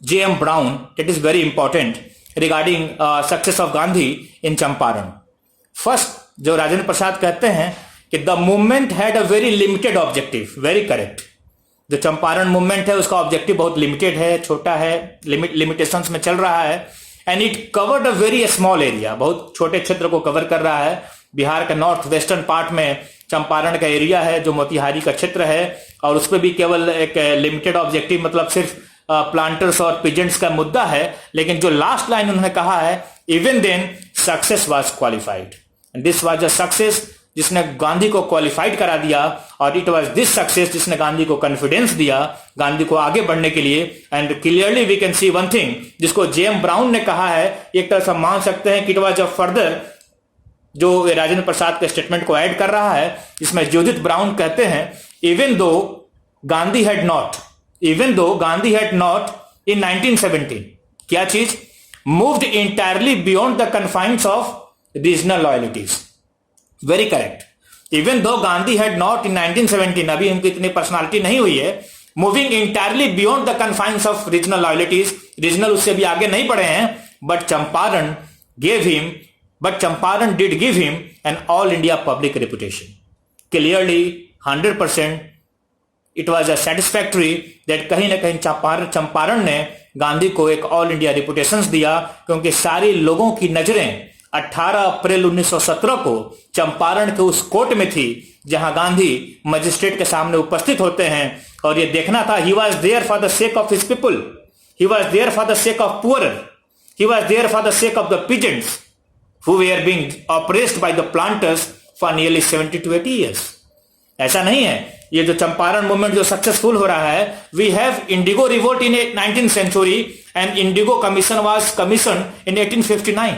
J.M. Brown, that is very important regarding success of Gandhi in Champaran. First, जो राजेंद्र प्रसाद कहते हैं कि the movement had a very limited objective, very correct. जो चंपारण मूवमेंट है उसका ऑब्जेक्टिव बहुत लिमिटेड है, छोटा है, लिमिटेशंस में चल रहा है, and it covered a very small area, बहुत छोटे क्षेत्र को कवर कर रहा है। बिहार के नॉर्थ वेस्टर्न पार्ट में चंपारण का एरिया है जो मोतिहारी का क्षेत्र है, और उस पर भी केवल एक लिमिटेड ऑब्जेक्टिव, मतलब सिर्फ प्लांटर्स और पिजेंट्स का मुद्दा है। लेकिन जो लास्ट लाइन उन्होंने कहा है, even then success was qualified, and this was a success जिसने गांधी को क्वालिफाइड करा दिया, और इट वाज दिस सक्सेस जिसने गांधी को कॉन्फिडेंस दिया गांधी को आगे बढ़ने के लिए। And clearly we can see one thing, जिसको जेएम ब्राउन ने कहा है, एक तरह से मान सकते हैं कि इट वाज अ फर्दर, जो राजेंद्र प्रसाद के स्टेटमेंट को ऐड कर रहा है, इसमें ज्योतित ब्राउन कहते हैं, even though Gandhi had not in 1917 क्या चीज, moved entirely beyond the confines of regional loyalties. Very correct. Even though Gandhi had not in 1917, अभी उनकी इतनी पर्सनालिटी नहीं हुई है, moving entirely beyond the confines of regional loyalties, regional उससे भी आगे नहीं बढ़े हैं, but Champaran did give him an all India public reputation. Clearly 100% it was a satisfactory that कहीं ना कहीं चंपारण ने गांधी को एक ऑल इंडिया रेपुटेशन दिया, क्योंकि सारी लोगों की नजरें 18 अप्रैल 1917 को चंपारण के उस कोर्ट में थी जहां गांधी मजिस्ट्रेट के सामने उपस्थित होते हैं, और यह देखना था, he was there for the sake of his people, he was there for the sake of poor, he was there for the sake of the peasants who were being oppressed by the planters for nearly 70 to 80 years। ऐसा नहीं है, ये जो चंपारण मूवमेंट जो सक्सेसफुल हो रहा है, we have indigo revolt in 19th century and indigo commission was commission in 1859।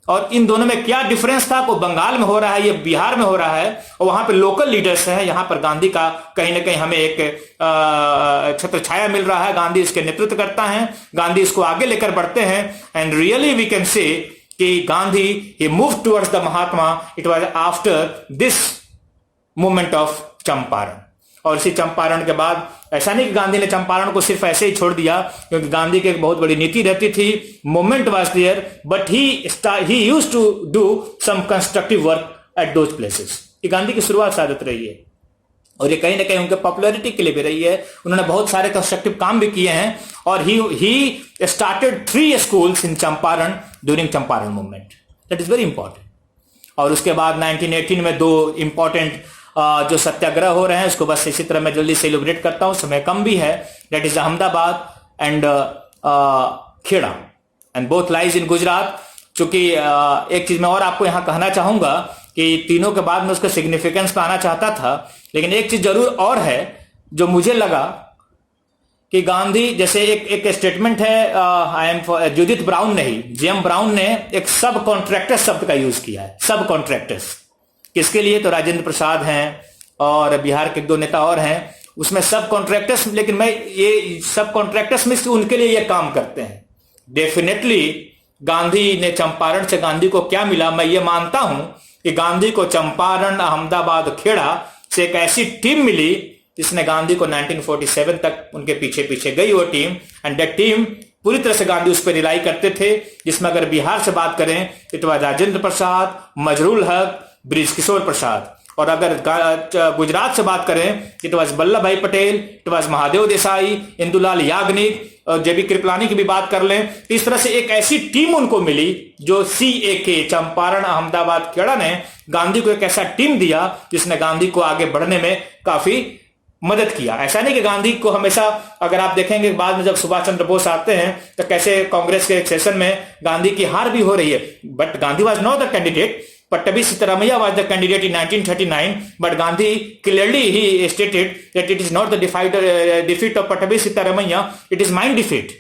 और इन दोनों में क्या डिफरेंस था, को बंगाल में हो रहा है, ये बिहार में हो रहा है, और वहां पे लोकल लीडर्स हैं, यहां पर गांधी का कहीं ना कहीं हमें एक छत्र छाया मिल रहा है, गांधी इसके नेतृत्व करता है, गांधी इसको आगे लेकर बढ़ते हैं, and really we can say कि Gandhi he move towards the Mahatma, it was after this movement of Champaran. और इसी चंपारण के बाद ऐसा नहीं कि गांधी ने चंपारण को सिर्फ ऐसे ही छोड़ दिया, क्योंकि गांधी की एक बहुत बड़ी नीति रहती थी, movement was there, but he used to do some constructive work at those places. ये गांधी की शुरुआत से आदत रही है, और ये कहीं ना कहीं उनके पॉपुलैरिटी के लिए भी रही है। उन्होंने बहुत सारे कंस्ट्रक्टिव काम भी किए हैं, और he started 3 schools in Champaran during Champaran movement, that is very important. और उसके बाद 1918 में 2 इंपॉर्टेंट जो सत्याग्रह हो रहे हैं, उसको बस इसी तरह मैं जल्दी से इलुब्रेट करता हूं, समय कम भी है। That is Ahmedabad and Kheda, and both lies in Gujarat. चूंकि एक चीज मैं और आपको यहां कहना चाहूंगा कि तीनों के बाद में उसके सिग्निफिकेंस पे आना चाहता था, लेकिन एक चीज जरूर और है जो मुझे लगा कि गांधी, जैसे एक स्टेटमेंट है, आई एम ज्योतित ब्राउन ने ही, जेएम ब्राउन ने एक सब कॉन्ट्रैक्टर्स शब्द का यूज किया है। सब कॉन्ट्रैक्टर्स किसके लिए, तो राजेंद्र प्रसाद हैं और बिहार के 2 नेता और हैं, उसमें सब कॉन्ट्रैक्टर्स, लेकिन मैं ये सब कॉन्ट्रैक्टर्स में उनके लिए ये काम करते हैं। डेफिनेटली गांधी ने चंपारण से गांधी को क्या मिला, मैं ये मानता हूं कि गांधी को चंपारण, अहमदाबाद, खेड़ा से एक ऐसी टीम मिली जिसने गांधी को 1947 तक उनके पीछे पीछे गई वो टीम, एंड दैट टीम पूरी तरह से गांधी उस पर रिलाई करते थे, जिसमें अगर बिहार से बात करें तो राजेंद्र प्रसाद, मजरूल हक, बृजकिशोर प्रसाद, और अगर गुजरात से बात करें, इट वॉज वल्लभ भाई पटेल, इट वॉज महादेव देसाई, इंदुलाल याग्निक, जेबी कृपलानी की भी बात कर लें, तो इस तरह से एक ऐसी टीम उनको मिली जो CAK, चंपारण अहमदाबाद खेड़ा ने गांधी को एक ऐसा टीम दिया जिसने गांधी को आगे बढ़ने में काफी मदद किया। ऐसा नहीं कि गांधी को हमेशा, अगर आप देखेंगे बाद में जब सुभाष चंद्र बोस आते हैं तो कैसे कांग्रेस के एक सेशन में गांधी की हार भी हो रही है, but Gandhi was not the candidate, Pattabhi Sitaramayya was the candidate in 1939, but Gandhi clearly he stated that it is not the defeat of Pattabhi Sitaramayya, it is mine defeat.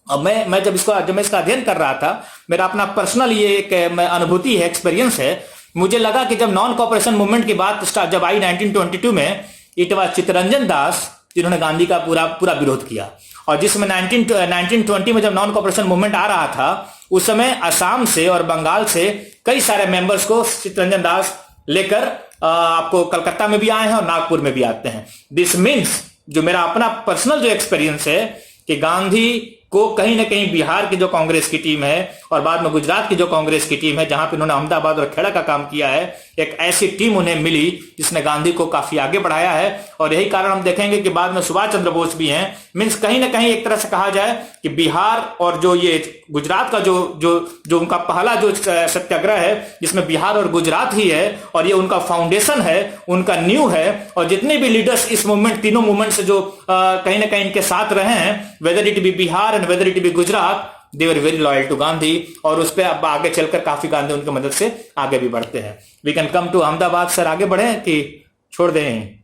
अब मैं जब मैं इसका अध्ययन कर रहा था, मेरा अपना पर्सनल ये एक अनुभूति है, एक्सपीरियंस है, मुझे लगा कि जब नॉन कॉपरेशन मूवमेंट की बात जब आई 1922 में, इट वॉज चित्तरंजन दास जिन्होंने गांधी का पूरा विरोध किया। और जिसमें 1920 में जब नॉन कॉपरेशन मूवमेंट आ रहा था, उस समय असम से और बंगाल से कई सारे मेंबर्स को चित्तरंजन दास लेकर आपको कलकत्ता में भी आए हैं और नागपुर में भी आते हैं। दिस मीन्स, जो मेरा अपना पर्सनल जो एक्सपीरियंस है, कि गांधी को कहीं ना कहीं बिहार की जो कांग्रेस की टीम है और बाद में गुजरात की जो कांग्रेस की टीम है, जहां पे उन्होंने अहमदाबाद और खेड़ा का काम किया है, एक ऐसी टीम उन्हें मिली जिसने गांधी को काफी आगे बढ़ाया है। और यही कारण हम देखेंगे कि बाद में सुभाष चंद्र बोस भी हैं। मीन्स कहीं ना कहीं एक तरह से कहा जाए कि बिहार और जो ये गुजरात का जो उनका पहला जो सत्याग्रह है, जिसमें बिहार और गुजरात ही है, और ये उनका फाउंडेशन है, उनका न्यू है। और जितने भी लीडर्स इस मूवमेंट, तीनों मूवमेंट से जो कहीं ना कहीं इनके साथ रहे हैं, whether it be Bihar and whether it be Gujarat, they were very loyal to Gandhi. और उस पर अब आगे चलकर काफी गांधी उनकी मदद से आगे भी बढ़ते हैं। We can come to Ahmedabad. Sir आगे बढ़े कि छोड़ दें?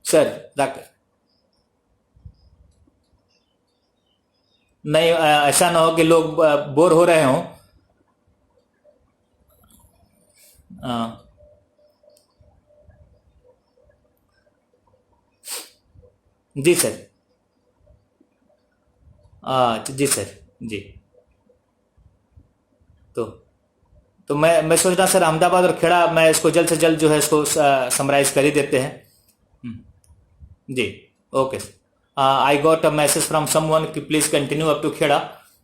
सर नहीं, ऐसा ना हो कि लोग बोर हो रहे हों। जी सर, जी सर, जी। तो मैं सोच रहा सर, अहमदाबाद और खेड़ा मैं इसको जल्द से जल्द जो है इसको समराइज कर ही देते हैं। जी, okay. I got a message from someone कि please continue up to Kheda,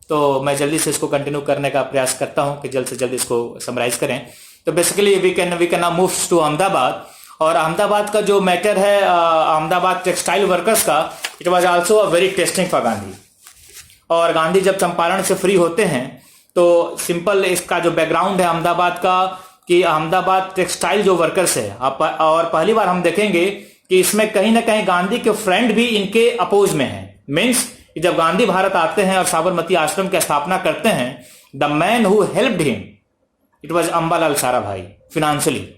तो मैं जल्दी से इसको कंटिन्यू करने का प्रयास करता हूं कि जल्द से जल्द इसको समराइज करें। तो basically we can now move to Ahmedabad. और अहमदाबाद का जो मैटर है, अहमदाबाद टेक्सटाइल वर्कर्स का, it was also a very testing for Gandhi. और गांधी जब चंपारण से फ्री होते हैं, तो सिंपल इसका जो बैकग्राउंड है अहमदाबाद का, कि अहमदाबाद टेक्सटाइल जो वर्कर्स है, और पहली बार हम देखेंगे कि इसमें कहीं ना कहीं गांधी के फ्रेंड भी इनके अपोज में हैं। मीन्स जब गांधी भारत आते हैं और साबरमती आश्रम की स्थापना करते हैं, the man who helped him, it was Ambalal Sarabhai financially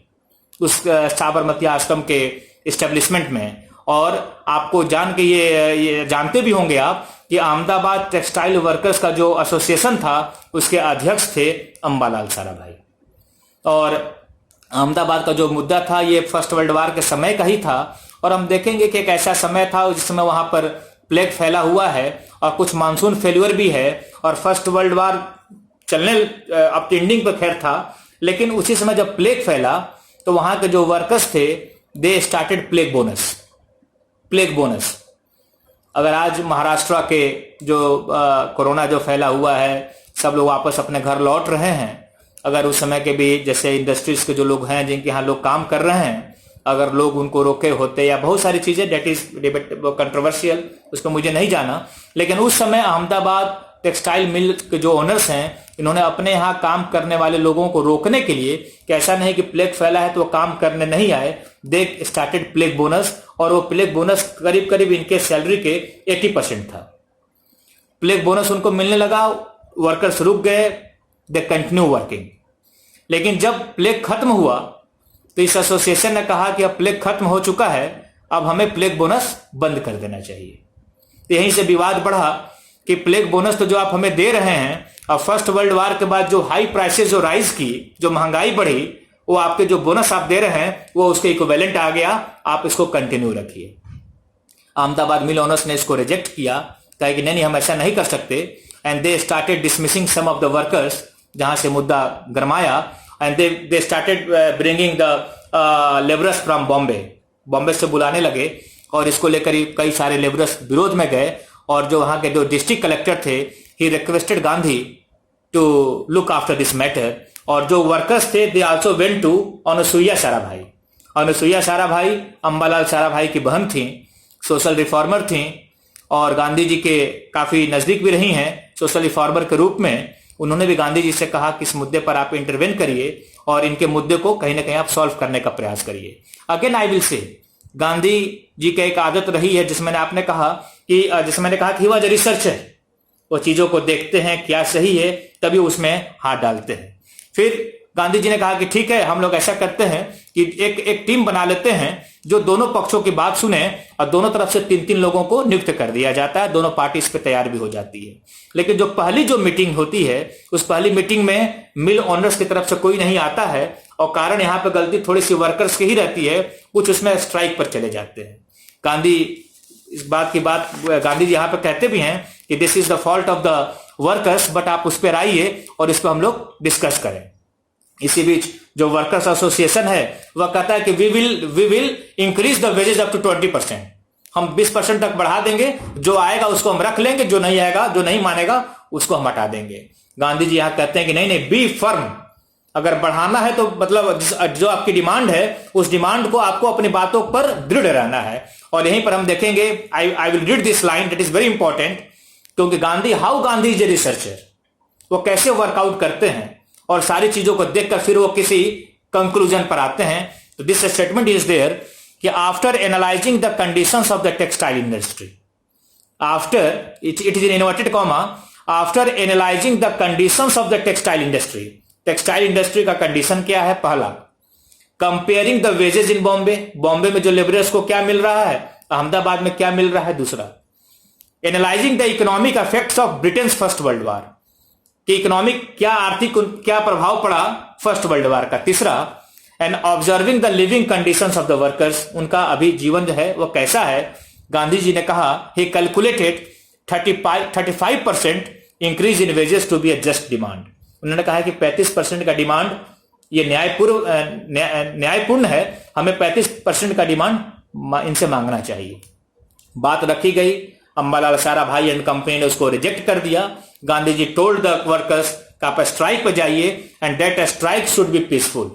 उस साबरमती आश्रम के एस्टेब्लिशमेंट में। और आपको जान के ये जानते भी होंगे आप कि अहमदाबाद टेक्सटाइल वर्कर्स का जो एसोसिएशन था, उसके अध्यक्ष थे अंबालाल साराभाई। और अहमदाबाद का जो मुद्दा था, ये फर्स्ट वर्ल्ड वार के समय का ही था। और हम देखेंगे कि एक ऐसा समय था जिस समय वहां पर प्लेग फैला हुआ है और कुछ मानसून फेल्यूर भी है, और फर्स्ट वर्ल्ड वार चलने अब एंडिंग पर खैर था। लेकिन उसी समय जब प्लेग फैला, तो वहां के जो वर्कर्स थे, दे स्टार्टेड प्लेग बोनस। अगर आज महाराष्ट्र के जो कोरोना जो फैला हुआ है, सब लोग वापस अपने घर लौट रहे हैं, अगर उस समय के भी जैसे इंडस्ट्रीज के जो लोग हैं, जिनके यहाँ लोग काम कर रहे हैं, अगर लोग उनको रोके होते, या बहुत सारी चीजें, डेट इज कंट्रोवर्शियल, उसको मुझे नहीं जाना। लेकिन उस समय अहमदाबाद टेक्सटाइल मिल के जो ओनर्स हैं, इन्होंने अपने यहाँ काम करने वाले लोगों को रोकने के लिए, कि ऐसा नहीं कि प्लेग फैला है तो वो काम करने नहीं आए, दे स्टार्टेड प्लेग बोनस। और वो प्लेग बोनस करीब करीब इनके सैलरी के 80% था। प्लेग बोनस उनको मिलने लगा, वर्कर्स रुक गए, दे कंटिन्यू वर्किंग। लेकिन जब प्लेग खत्म हुआ, तो इस एसोसिएशन ने कहा कि अब प्लेग खत्म हो चुका है, अब हमें प्लेग बोनस बंद कर देना चाहिए। तो यहीं से विवाद बढ़ा कि प्लेग बोनस तो जो आप हमें दे रहे हैं, अब फर्स्ट वर्ल्ड वार के बाद जो हाई प्राइसेस जो राइज की, जो महंगाई बढ़ी, वो आपके जो बोनस आप दे रहे हैं वो उसके इक्विवेलेंट आ गया, आप इसको कंटिन्यू रखिए। अहमदाबाद मिल ओनर्स ने इसको रिजेक्ट किया, कहा कि नहीं हम ऐसा नहीं कर सकते। And they started dismissing some of the workers, जहां से मुद्दा गरमाया। And they started bringing the labourers from Bombay से बुलाने लगे, और इसको लेकर कई सारे लेबरर्स विरोध में गए। और जो वहां के जो डिस्ट्रिक्ट कलेक्टर थे, he requested Gandhi to look after this matter. और जो वर्कर्स थे they also went to Anusuya Sarabhai. Anusuya Sarabhai Ambalal Sarabhai की बहन थी, सोशल रिफॉर्मर थी और गांधी जी के काफी नजदीक भी रही हैं सोशल रिफॉर्मर के रूप में। उन्होंने भी गांधी जी से कहा कि इस मुद्दे पर आप इंटरवेन करिए और इनके मुद्दे को कहीं ना कहीं आप सॉल्व करने का प्रयास करिए। अगेन आई विल से, गांधी जी की एक आदत रही है जिसमें आपने कहा कि ही वॉज अ रिसर्चर। वो चीजों को देखते हैं क्या सही है तभी उसमें हाथ डालते हैं। फिर गांधी जी ने कहा कि ठीक है, हम लोग ऐसा करते हैं कि एक टीम बना लेते हैं जो दोनों पक्षों की बात सुने और दोनों तरफ से 3-3 लोगों को नियुक्त कर दिया जाता है। दोनों पार्टी इस पर तैयार भी हो जाती है। लेकिन जो पहली मीटिंग होती है उस पहली मीटिंग में मिल ओनर्स की तरफ से कोई नहीं आता है और कारण यहां पर गलती थोड़ी सी वर्कर्स की ही रहती है, कुछ उसमें स्ट्राइक पर चले जाते हैं। गांधी जी यहां पर कहते भी हैं कि this is the fault of the workers, but आप उस पर आइए और इस पर हम लोग डिस्कस करें। इसी बीच जो वर्कर्स एसोसिएशन है वह कहता है कि we will increase the wages up to 20%। हम 20% तक बढ़ा देंगे, जो आएगा उसको हम रख लेंगे, जो नहीं आएगा, जो नहीं मानेगा उसको हम हटा देंगे। गांधी जी यहां कहते हैं कि नहीं, बी फर्म। अगर बढ़ाना है तो मतलब जो आपकी डिमांड है उस डिमांड को आपको अपनी बातों पर दृढ़ रहना है। और यहीं पर हम देखेंगे, I will read this line, that is very important, क्योंकि गांधी इज ए रिसर्चर। वो कैसे वर्कआउट करते हैं और सारी चीजों को देखकर फिर वो किसी कंक्लूजन पर आते हैं। तो दिस स्टेटमेंट इज देयर कि after analysing the conditions of the textile industry, after it is in inverted comma, after analysing the conditions of the textile industry. Textile industry का कंडीशन क्या है? पहला, comparing the wages in Bombay में जो लेबरर्स को क्या मिल रहा है, अहमदाबाद में क्या मिल रहा है। दूसरा, analysing the economic effects of Britain first world war, कि इकोनॉमिक क्या आर्थिक क्या प्रभाव पड़ा फर्स्ट वर्ल्ड वॉर का। तीसरा, and observing the living conditions of the workers, उनका अभी जीवन जो है वो कैसा है। गांधी जी ने कहा he calculated 35% increase in wages to be a just demand. उन्होंने कहा कि 35% का डिमांड ये न्यायपूर्ण है, हमें 35% का डिमांड इनसे मांगना चाहिए। बात रखी गई, अंबालाल साराभाई एंड कंपनी ने उसको रिजेक्ट कर दिया। Gandhi ji told the workers कि आप स्ट्राइक पर जाइए and that strike should be peaceful,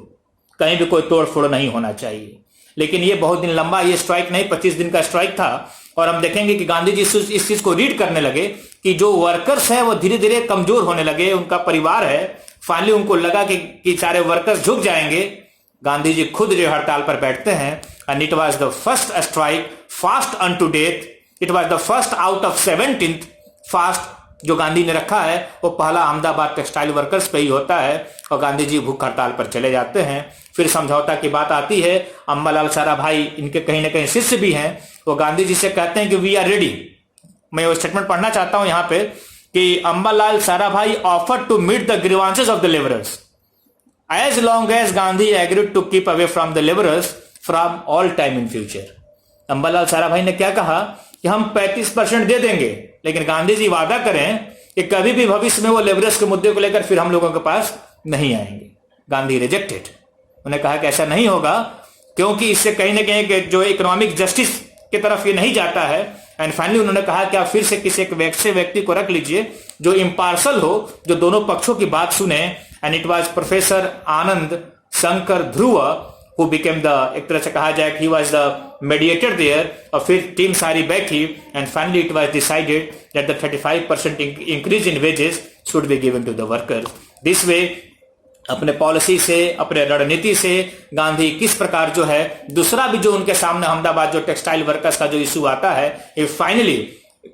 कहीं भी कोई तोड़ फोड़ नहीं होना चाहिए। लेकिन ये बहुत दिन लंबा ये स्ट्राइक नहीं, 25 दिन का स्ट्राइक था। और हम देखेंगे कि गांधी जी इस चीज को रीड करने लगे कि जो वर्कर्स हैं वो धीरे धीरे कमजोर होने लगे, उनका परिवार है, फाइनली उनको लगा कि सारे वर्कर्स झुक जाएंगे। गांधी जी खुद जो हड़ताल पर बैठते हैं and it was the first strike fast unto death. It was the first out of 17th fast जो गांधी ने रखा है वो पहला अहमदाबाद टेक्सटाइल वर्कर्स पे ही होता है और गांधी जी भूख हड़ताल पर चले जाते हैं। फिर समझौता की बात आती है। अंबालाल साराभाई इनके कहीं ना कहीं शिष्य भी हैं, वो गांधी जी से कहते हैं कि वी आर रेडी। मैं वो स्टेटमेंट पढ़ना चाहता हूं यहां पे कि Ambalal Sarabhai offered to meet the grievances of the labourers as long as Gandhi agreed to keep away from the labourers from all time in future. Ambalal Sarabhai ने क्या कहा कि हम 35% दे देंगे, लेकिन गांधी जी वादा करें कि कभी भी भविष्य में वो लेबरर्स के मुद्दे को लेकर फिर हम लोगों के पास नहीं आएंगे। गांधी रिजेक्टेड। उन्हें कहा कि ऐसा नहीं होगा, क्योंकि इससे कहीं ना कहीं जो इकोनॉमिक जस्टिस की तरफ ये नहीं जाता है। एंड फाइनली उन्होंने कहा कि आप फिर से किसी एक व्यक्ति को रख लीजिए जो इम्पार्शल हो, जो दोनों पक्षों की बात सुने। And it was professor Anand Shankar Dhruv who became the, एक तरह से कहा जाए कि he was the mediator there। और फिर टीम सारी बैठी and finally it was decided that the 35% increase in wages should be given to the workers। This way अपने पॉलिसी से, अपने रणनीति से गांधी किस प्रकार जो है दूसरा भी जो उनके सामने अहमदाबाद जो टेक्सटाइल वर्कर्स का जो इशू आता है ये फाइनली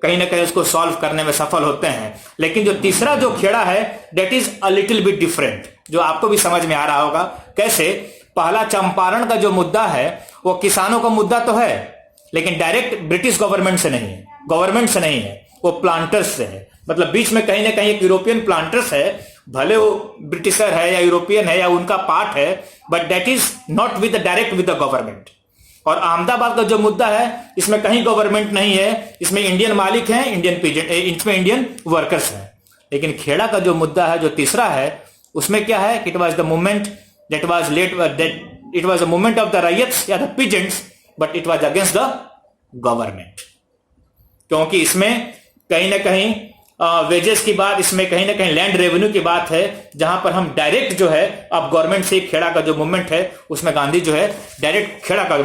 कहीं ना कहीं उसको सॉल्व करने में सफल होते हैं। लेकिन जो तीसरा जो खेड़ा है that is a little bit different, जो आपको भी समझ में आ रहा होगा कैसे। पहला चंपारण का जो मुद्दा है वो किसानों का मुद्दा तो है, लेकिन डायरेक्ट ब्रिटिश गवर्नमेंट से नहीं है, वो प्लांटर्स से है। मतलब बीच में कहीं ना कहीं एक यूरोपियन प्लांटर्स है, भले वो ब्रिटिशर है या यूरोपियन है या उनका पार्ट है, but that is not with direct with the government. और अहमदाबाद का जो मुद्दा है इसमें कहीं गवर्नमेंट नहीं है, इसमें इंडियन मालिक हैं, इसमें इंडियन वर्कर्स हैं। लेकिन खेड़ा का जो मुद्दा है जो तीसरा है उसमें क्या है, it was the movement that was late, that it was a movement of the riots या the peasants, but it was against the government। क्योंकि इसमें कहीं ना कहीं वेजेस की बात, इसमें कहीं ना कहीं लैंड रेवेन्यू की बात है, जहां पर हम डायरेक्ट जो है अब गवर्नमेंट से खेड़ा का जो मूवमेंट है उसमें गांधी जो है डायरेक्ट खेड़ा का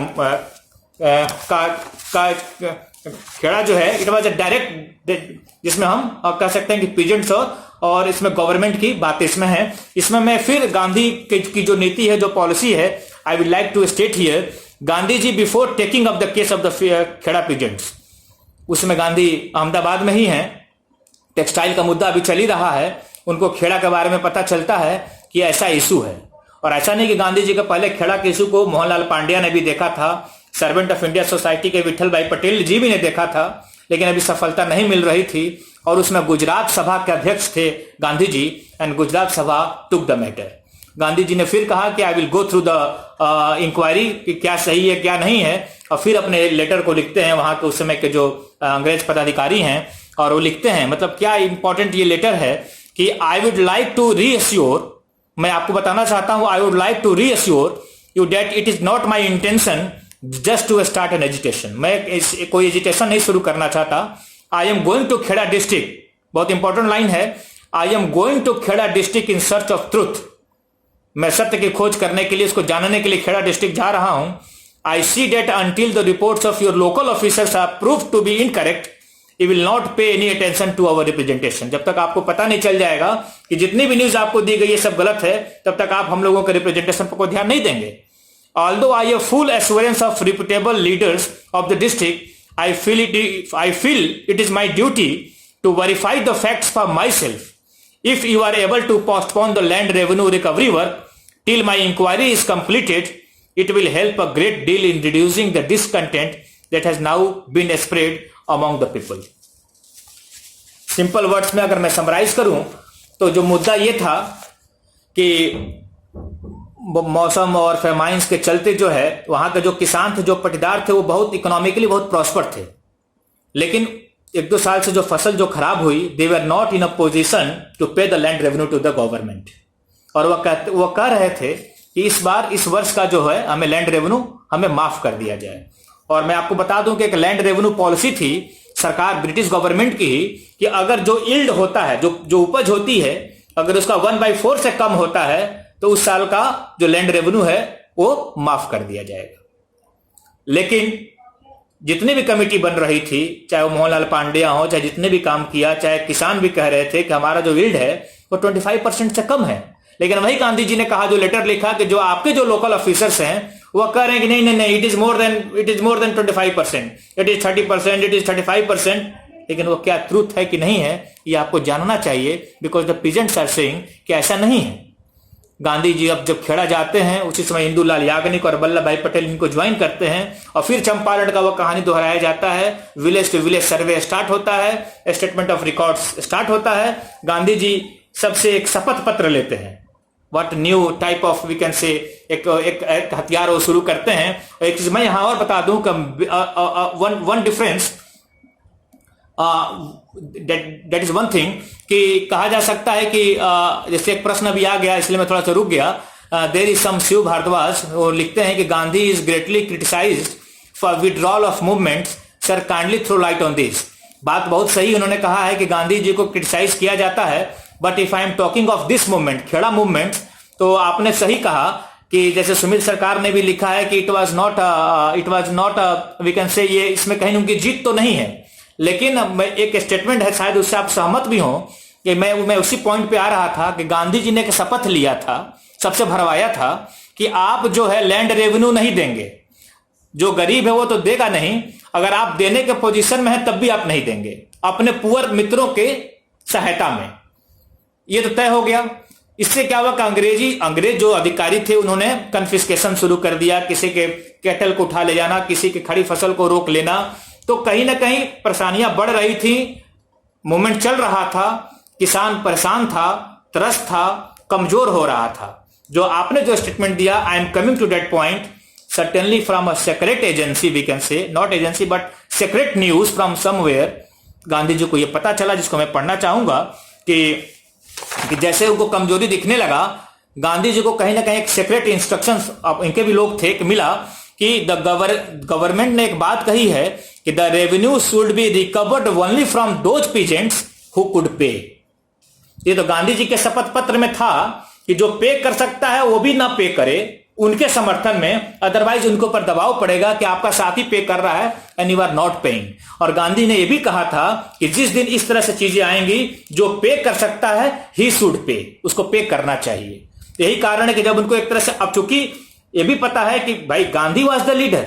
खेड़ा जो है इट वॉज अ डायरेक्ट, जिसमें हम कह सकते हैं कि पीजेंट्स और इसमें गवर्नमेंट की बात इसमें है। इसमें मैं फिर गांधी की जो नीति है, जो पॉलिसी है, I will like to state here, Gandhi ji before taking up the case of the Kheda peasants, उसमें गांधी अहमदाबाद में ही हैं, टेक्सटाइल का मुद्दा अभी चल ही रहा है, उनको खेड़ा के बारे में पता चलता है कि ऐसा इशू है। और ऐसा नहीं कि गांधी जी का पहले खेड़ा के इशू को मोहनलाल पांड्या ने भी देखा था, सर्वेंट ऑफ इंडिया सोसाइटी के विठल भाई पटेल जी भी ने देखा था, लेकिन अभी सफलता नहीं मिल रही थी। और उसमें गुजरात सभा के अध्यक्ष थे Gandhi ji, and Gujarat Sabha took the matter. Gandhi ji ने फिर कहा कि I will go through the inquiry, कि क्या सही है क्या नहीं है, और फिर अपने लेटर को लिखते हैं वहां के उस समय के जो अंग्रेज पदाधिकारी हैं, और वो लिखते हैं, मतलब क्या इंपॉर्टेंट ये लेटर है कि I would like to reassure, मैं आपको बताना चाहता हूं, I would like to reassure you that it is not my intention just to start an agitation, मैं कोई एजिटेशन नहीं शुरू करना चाहता। I am going to Kheda district, बहुत इंपॉर्टेंट लाइन है, I am going to Kheda district in search of truth, मैं सत्य की खोज करने के लिए, इसको जानने के लिए खेड़ा डिस्ट्रिक्ट जा रहा हूं। I see that until the reports of your local officers are proved to be incorrect you will not pay any attention to our representation, जब तक आपको पता नहीं चल जाएगा कि जितनी भी न्यूज आपको दी गई है सब गलत है, तब तक आप हम लोगों के रिप्रेजेंटेशन पर कोई ध्यान नहीं देंगे। Although I have full assurance of reputable leaders of the district, I feel it is my duty to verify the facts for myself. If you are able to postpone the land revenue recovery work till my inquiry is completed, it will help a great deal in reducing the discontent that has now been spread among the people. Simple words में अगर मैं समराइज करूं तो जो मुद्दा ये था कि मौसम और फेमाइंस के चलते जो है वहां के जो किसान थे, जो पटीदार थे, वो बहुत इकोनॉमिकली बहुत प्रॉस्पर थे, लेकिन एक दो साल से जो फसल जो खराब हुई, they were not in a position to pay the land revenue to the government. और वो कह रहे थे कि इस बार, इस वर्ष का जो है हमें लैंड रेवेन्यू हमें माफ कर दिया जाए। और मैं आपको बता दूं कि एक लैंड रेवेन्यू पॉलिसी थी सरकार ब्रिटिश गवर्नमेंट की ही, कि अगर जो यील्ड होता है, जो उपज होती है, अगर उसका 1/4 से कम होता है तो उस साल का जो लैंड रेवेन्यू है वो माफ कर दिया जाएगा। लेकिन जितनी भी कमेटी बन रही थी, चाहे वो मोहनलाल पांड्या हो, चाहे जितने भी काम किया, चाहे किसान भी कह रहे थे कि हमारा जो यील्ड है वो 25% से कम है, लेकिन वही गांधी जी ने कहा, जो लेटर लिखा, कि जो आपके जो लोकल ऑफिसर्स हैं वो कह रहे हैं कि नहीं नहीं नहीं, it is more than 25%, it is 30%, it is 35%, लेकिन वो क्या ट्रूथ है कि नहीं है ये आपको जानना चाहिए, because the peasants are saying कि ऐसा नहीं है। गांधी जी अब जब खेड़ा जाते हैं उसी समय इंदुलाल याग्निक और वल्लभ भाई पटेल इनको ज्वाइन करते हैं, और फिर चंपारण का वो कहानी दोहराया जाता है, village to village survey start होता है, स्टेटमेंट ऑफ रिकॉर्ड्स स्टार्ट होता है। गांधी जी सबसे एक शपथ पत्र लेते हैं, what new type of we can say, एक हथियार वो शुरू करते हैं। एक चीज मैं यहां और बता दूं कि one difference, that is one thing, कि कहा जा सकता है कि जैसे एक प्रश्न अभी आ गया इसलिए मैं थोड़ा सा रुक गया, there is some Shiv Bharadwaj, वो लिखते हैं कि Gandhi is greatly criticised for withdrawal of movements, sir kindly throw light on this. बात बहुत सही उन्होंने कहा है कि गांधी जी को क्रिटिसाइज किया जाता है, but if I am talking of this movement, Kheda movement, तो आपने सही कहा कि जैसे सुमित सरकार ने भी लिखा है कि it was not we can say, ये इसमें कहीं उनकी जीत तो नहीं है, लेकिन एक स्टेटमेंट है, शायद उससे आप सहमत भी हो, कि मैं उसी पॉइंट पे आ रहा था कि गांधी जी ने एक शपथ लिया था, सबसे भरवाया था कि आप जो है लैंड रेवेन्यू नहीं देंगे, जो गरीब है वो तो देगा नहीं, अगर आप देने के पोजीशन में है तब भी आप नहीं देंगे, अपने पुअर मित्रों के सहायता में। ये तो तय हो गया। इससे क्या हुआ कि अंग्रेज जो अधिकारी थे उन्होंने कन्फिस्केशन शुरू कर दिया, किसी के कैटल को उठा ले जाना, किसी की खड़ी फसल को रोक लेना, तो कहीं ना कहीं परेशानियां बढ़ रही थी, मूवमेंट चल रहा था, किसान परेशान था, त्रस्त था, कमजोर हो रहा था। जो आपने जो स्टेटमेंट दिया, I am coming to that point, certainly from a secret agency we can say, not agency but secret news from somewhere, Gandhi ji को ये पता चला, जिसको मैं पढ़ना चाहूंगा, कि जैसे उनको कमजोरी दिखने लगा, गांधी जी को कहीं ना कहीं एक सीक्रेट इंस्ट्रक्शंस, इनके भी लोग थे, कि मिला कि द गवर्नमेंट ने एक बात कही है कि the revenue should be recovered only from those peasants who could पे। ये तो गांधी जी के शपथ पत्र में था कि जो पे कर सकता है वो भी ना पे करे उनके समर्थन में, अदरवाइज उनके ऊपर दबाव पड़ेगा कि आपका साथी पे कर रहा है and you are not paying. और गांधी ने यह भी कहा था कि जिस दिन इस तरह से चीजें आएंगी, जो पे कर सकता है ही शुड पे, उसको पे करना चाहिए। यही कारण है कि जब उनको एक तरह से, अब चूंकि यह भी पता है कि भाई Gandhi was the leader,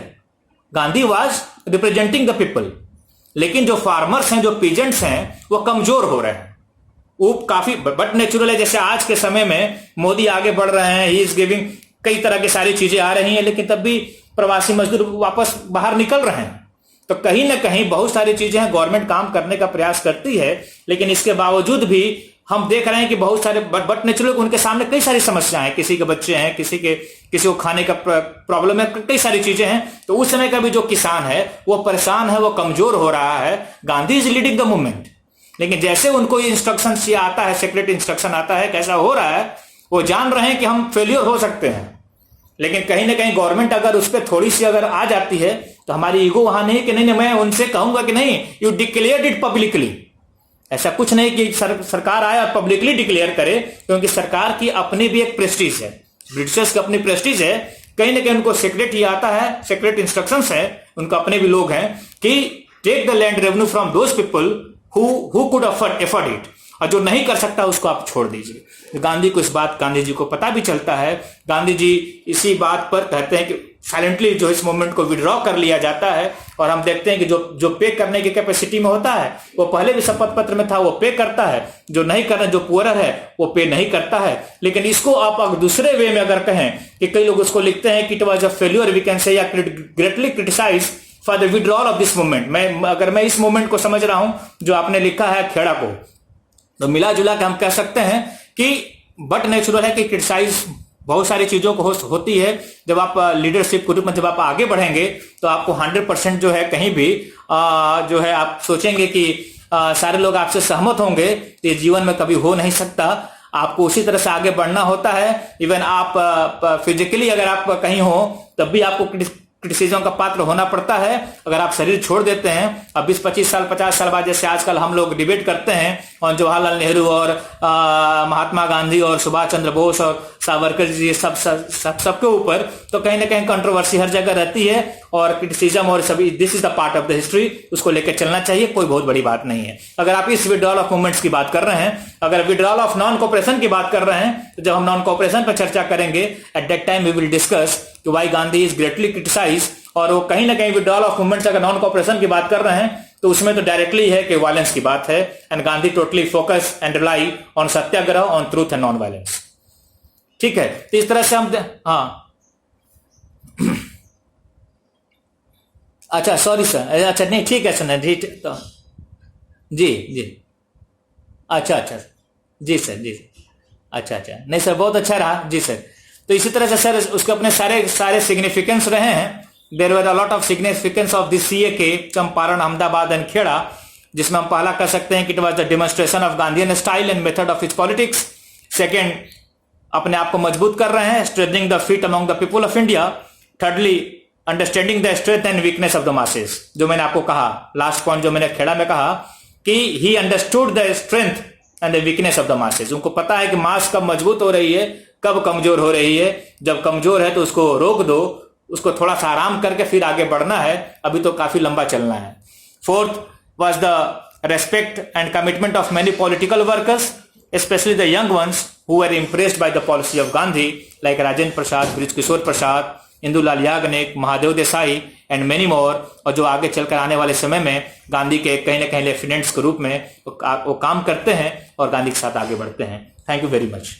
Gandhi was representing the people, लेकिन जो फार्मर्स हैं, जो पीजेंट्स हैं, वो कमजोर हो रहे हैं। वो काफी बट नेचुरल है, जैसे आज के समय में मोदी आगे बढ़ रहे हैं, ही इज गिविंग, कई तरह की सारी चीजें आ रही हैं, लेकिन तब भी प्रवासी मजदूर वापस बाहर निकल रहे हैं। तो कहीं ना कहीं बहुत सारी चीजें हैं, गवर्नमेंट काम करने का प्रयास करती है, लेकिन इसके बावजूद भी हम देख रहे हैं कि बहुत सारे बट नेचुरल उनके सामने कई सारी समस्याएं हैं। किसी के बच्चे हैं, किसी को खाने का प्रॉब्लम है, कई सारी चीजें हैं। तो उस समय का भी जो किसान है वो परेशान है, वो कमजोर हो रहा है। Gandhi is leading the movement, लेकिन जैसे उनको ये इंस्ट्रक्शन आता है, सेक्रेट इंस्ट्रक्शन आता है, कैसा हो रहा है, वो जान रहे हैं कि हम फेलियर हो सकते हैं, लेकिन कहीं ना कहीं गवर्नमेंट अगर उस पर थोड़ी सी अगर आ जाती है तो हमारी ईगो वहां नहीं कि नहीं मैं उनसे कहूंगा कि नहीं यू डिक्लेयर्ड इट पब्लिकली। ऐसा कुछ नहीं कि सरकार आए और पब्लिकली डिक्लेयर करे, क्योंकि सरकार की अपनी भी एक प्रेस्टीज है, ब्रिटिशर्स की अपनी प्रेस्टीज है। कहीं ना कहीं उनको सेक्रेट ही आता है, सेक्रेट इंस्ट्रक्शंस है, उनको अपने भी लोग हैं कि take the land revenue from those people who could afford it, और जो नहीं कर सकता उसको आप छोड़ दीजिए। गांधी को इस बात, गांधी जी को पता भी चलता है। गांधी जी इसी बात पर कहते हैं कि साइलेंटली जो इस मूवमेंट को विड्रॉ कर लिया जाता है, और हम देखते हैं कि जो पे करने की कैपेसिटी में होता है वो पहले भी शपथ पत्र में था, वो पे करता है। जो नहीं करना, जो पुअरर है वो पे नहीं करता है। लेकिन इसको आप अगर दूसरे वे में अगर कहें कि कई लोग उसको लिखते हैं कि it was a failure we can say, या greatly criticise for the withdrawal of this movement. अगर मैं इस मूवमेंट को समझ रहा हूं जो आपने लिखा है खेड़ा को, तो मिला जुला के हम कह सकते हैं कि बट नेचुरल है कि क्रिटिसाइज बहुत सारी चीजों को होती है। जब आप लीडरशिप के रूप में जब आप आगे बढ़ेंगे तो आपको 100% जो है कहीं भी जो है आप सोचेंगे कि सारे लोग आपसे सहमत होंगे, तो ये जीवन में कभी हो नहीं सकता। आपको उसी तरह से आगे बढ़ना होता है। इवन आप फिजिकली अगर आप कहीं हो तब भी आपको क्रिटिसिज्म का पात्र होना पड़ता है। अगर आप शरीर छोड़ देते हैं, अब 20-25 साल 50 साल बाद जैसे आजकल हम लोग डिबेट करते हैं और जवाहरलाल नेहरू और महात्मा गांधी और सुभाष चंद्र बोस और सावरकर जी सबके ऊपर, तो कहीं ना कहीं कंट्रोवर्सी हर जगह रहती है और क्रिटिसिज्म और सभी, this is the part of the history, उसको लेकर चलना चाहिए, कोई बहुत बड़ी बात नहीं है। अगर आप इस विड्रॉल ऑफ मूवमेंट्स की बात कर रहे हैं, अगर विड्रॉल ऑफ नॉन कोऑपरेशन की बात कर रहे हैं, तो जब हम नॉन कोऑपरेशन पर चर्चा करेंगे at that time we will discuss कि why Gandhi is greatly criticise. और वो कहीं ना कहीं विड्रॉल ऑफ मूवमेंट्स अगर नॉन कोऑपरेशन की बात कर रहे हैं तो उसमें तो डायरेक्टली है कि वायलेंस की बात है, and Gandhi totally focus and rely on Satyagraha, on truth and non violence. ठीक है, तो इस तरह से हम अच्छा सॉरी सर, अच्छा नहीं ठीक है सर, ठीक तो जी जी अच्छा जी सर, जी अच्छा नहीं सर, बहुत अच्छा रहा जी सर। तो इसी तरह से सर उसके अपने सारे सिग्निफिकेंस रहे हैं। There were a lot of significance of this CAK, Champaran, Ahmedabad and Kheda, जिसमें हम पहला कह सकते हैं कि it was the demonstration of Gandhian style and method of his politics. Second, अपने आप को मजबूत कर रहे हैं, strengthening the feet among the people of India. Thirdly, understanding the strength and weakness of the masses, जो मैंने आपको कहा लास्ट पॉइंट, जो मैंने खेड़ा में कहा कि he understood the strength and the weakness of the masses. उनको पता है कि मास कब मजबूत हो रही है, कब कमजोर हो रही है। जब कमजोर है तो उसको रोक दो, उसको थोड़ा सा आराम करके फिर आगे बढ़ना है, अभी तो काफी लंबा चलना है। Fourth was the respect and commitment of many political workers, especially the young ones who were impressed by the policy of Gandhi, like Rajendra Prasad, Brij Kishore Prasad, Indulal Yagnik, Mahadev Desai and many more, और जो आगे चलकर आने वाले समय में गांधी के कहीं ना कहीं लेफ्टिनेंट्स के रूप में वो काम करते हैं और गांधी के साथ आगे बढ़ते हैं। Thank you very much.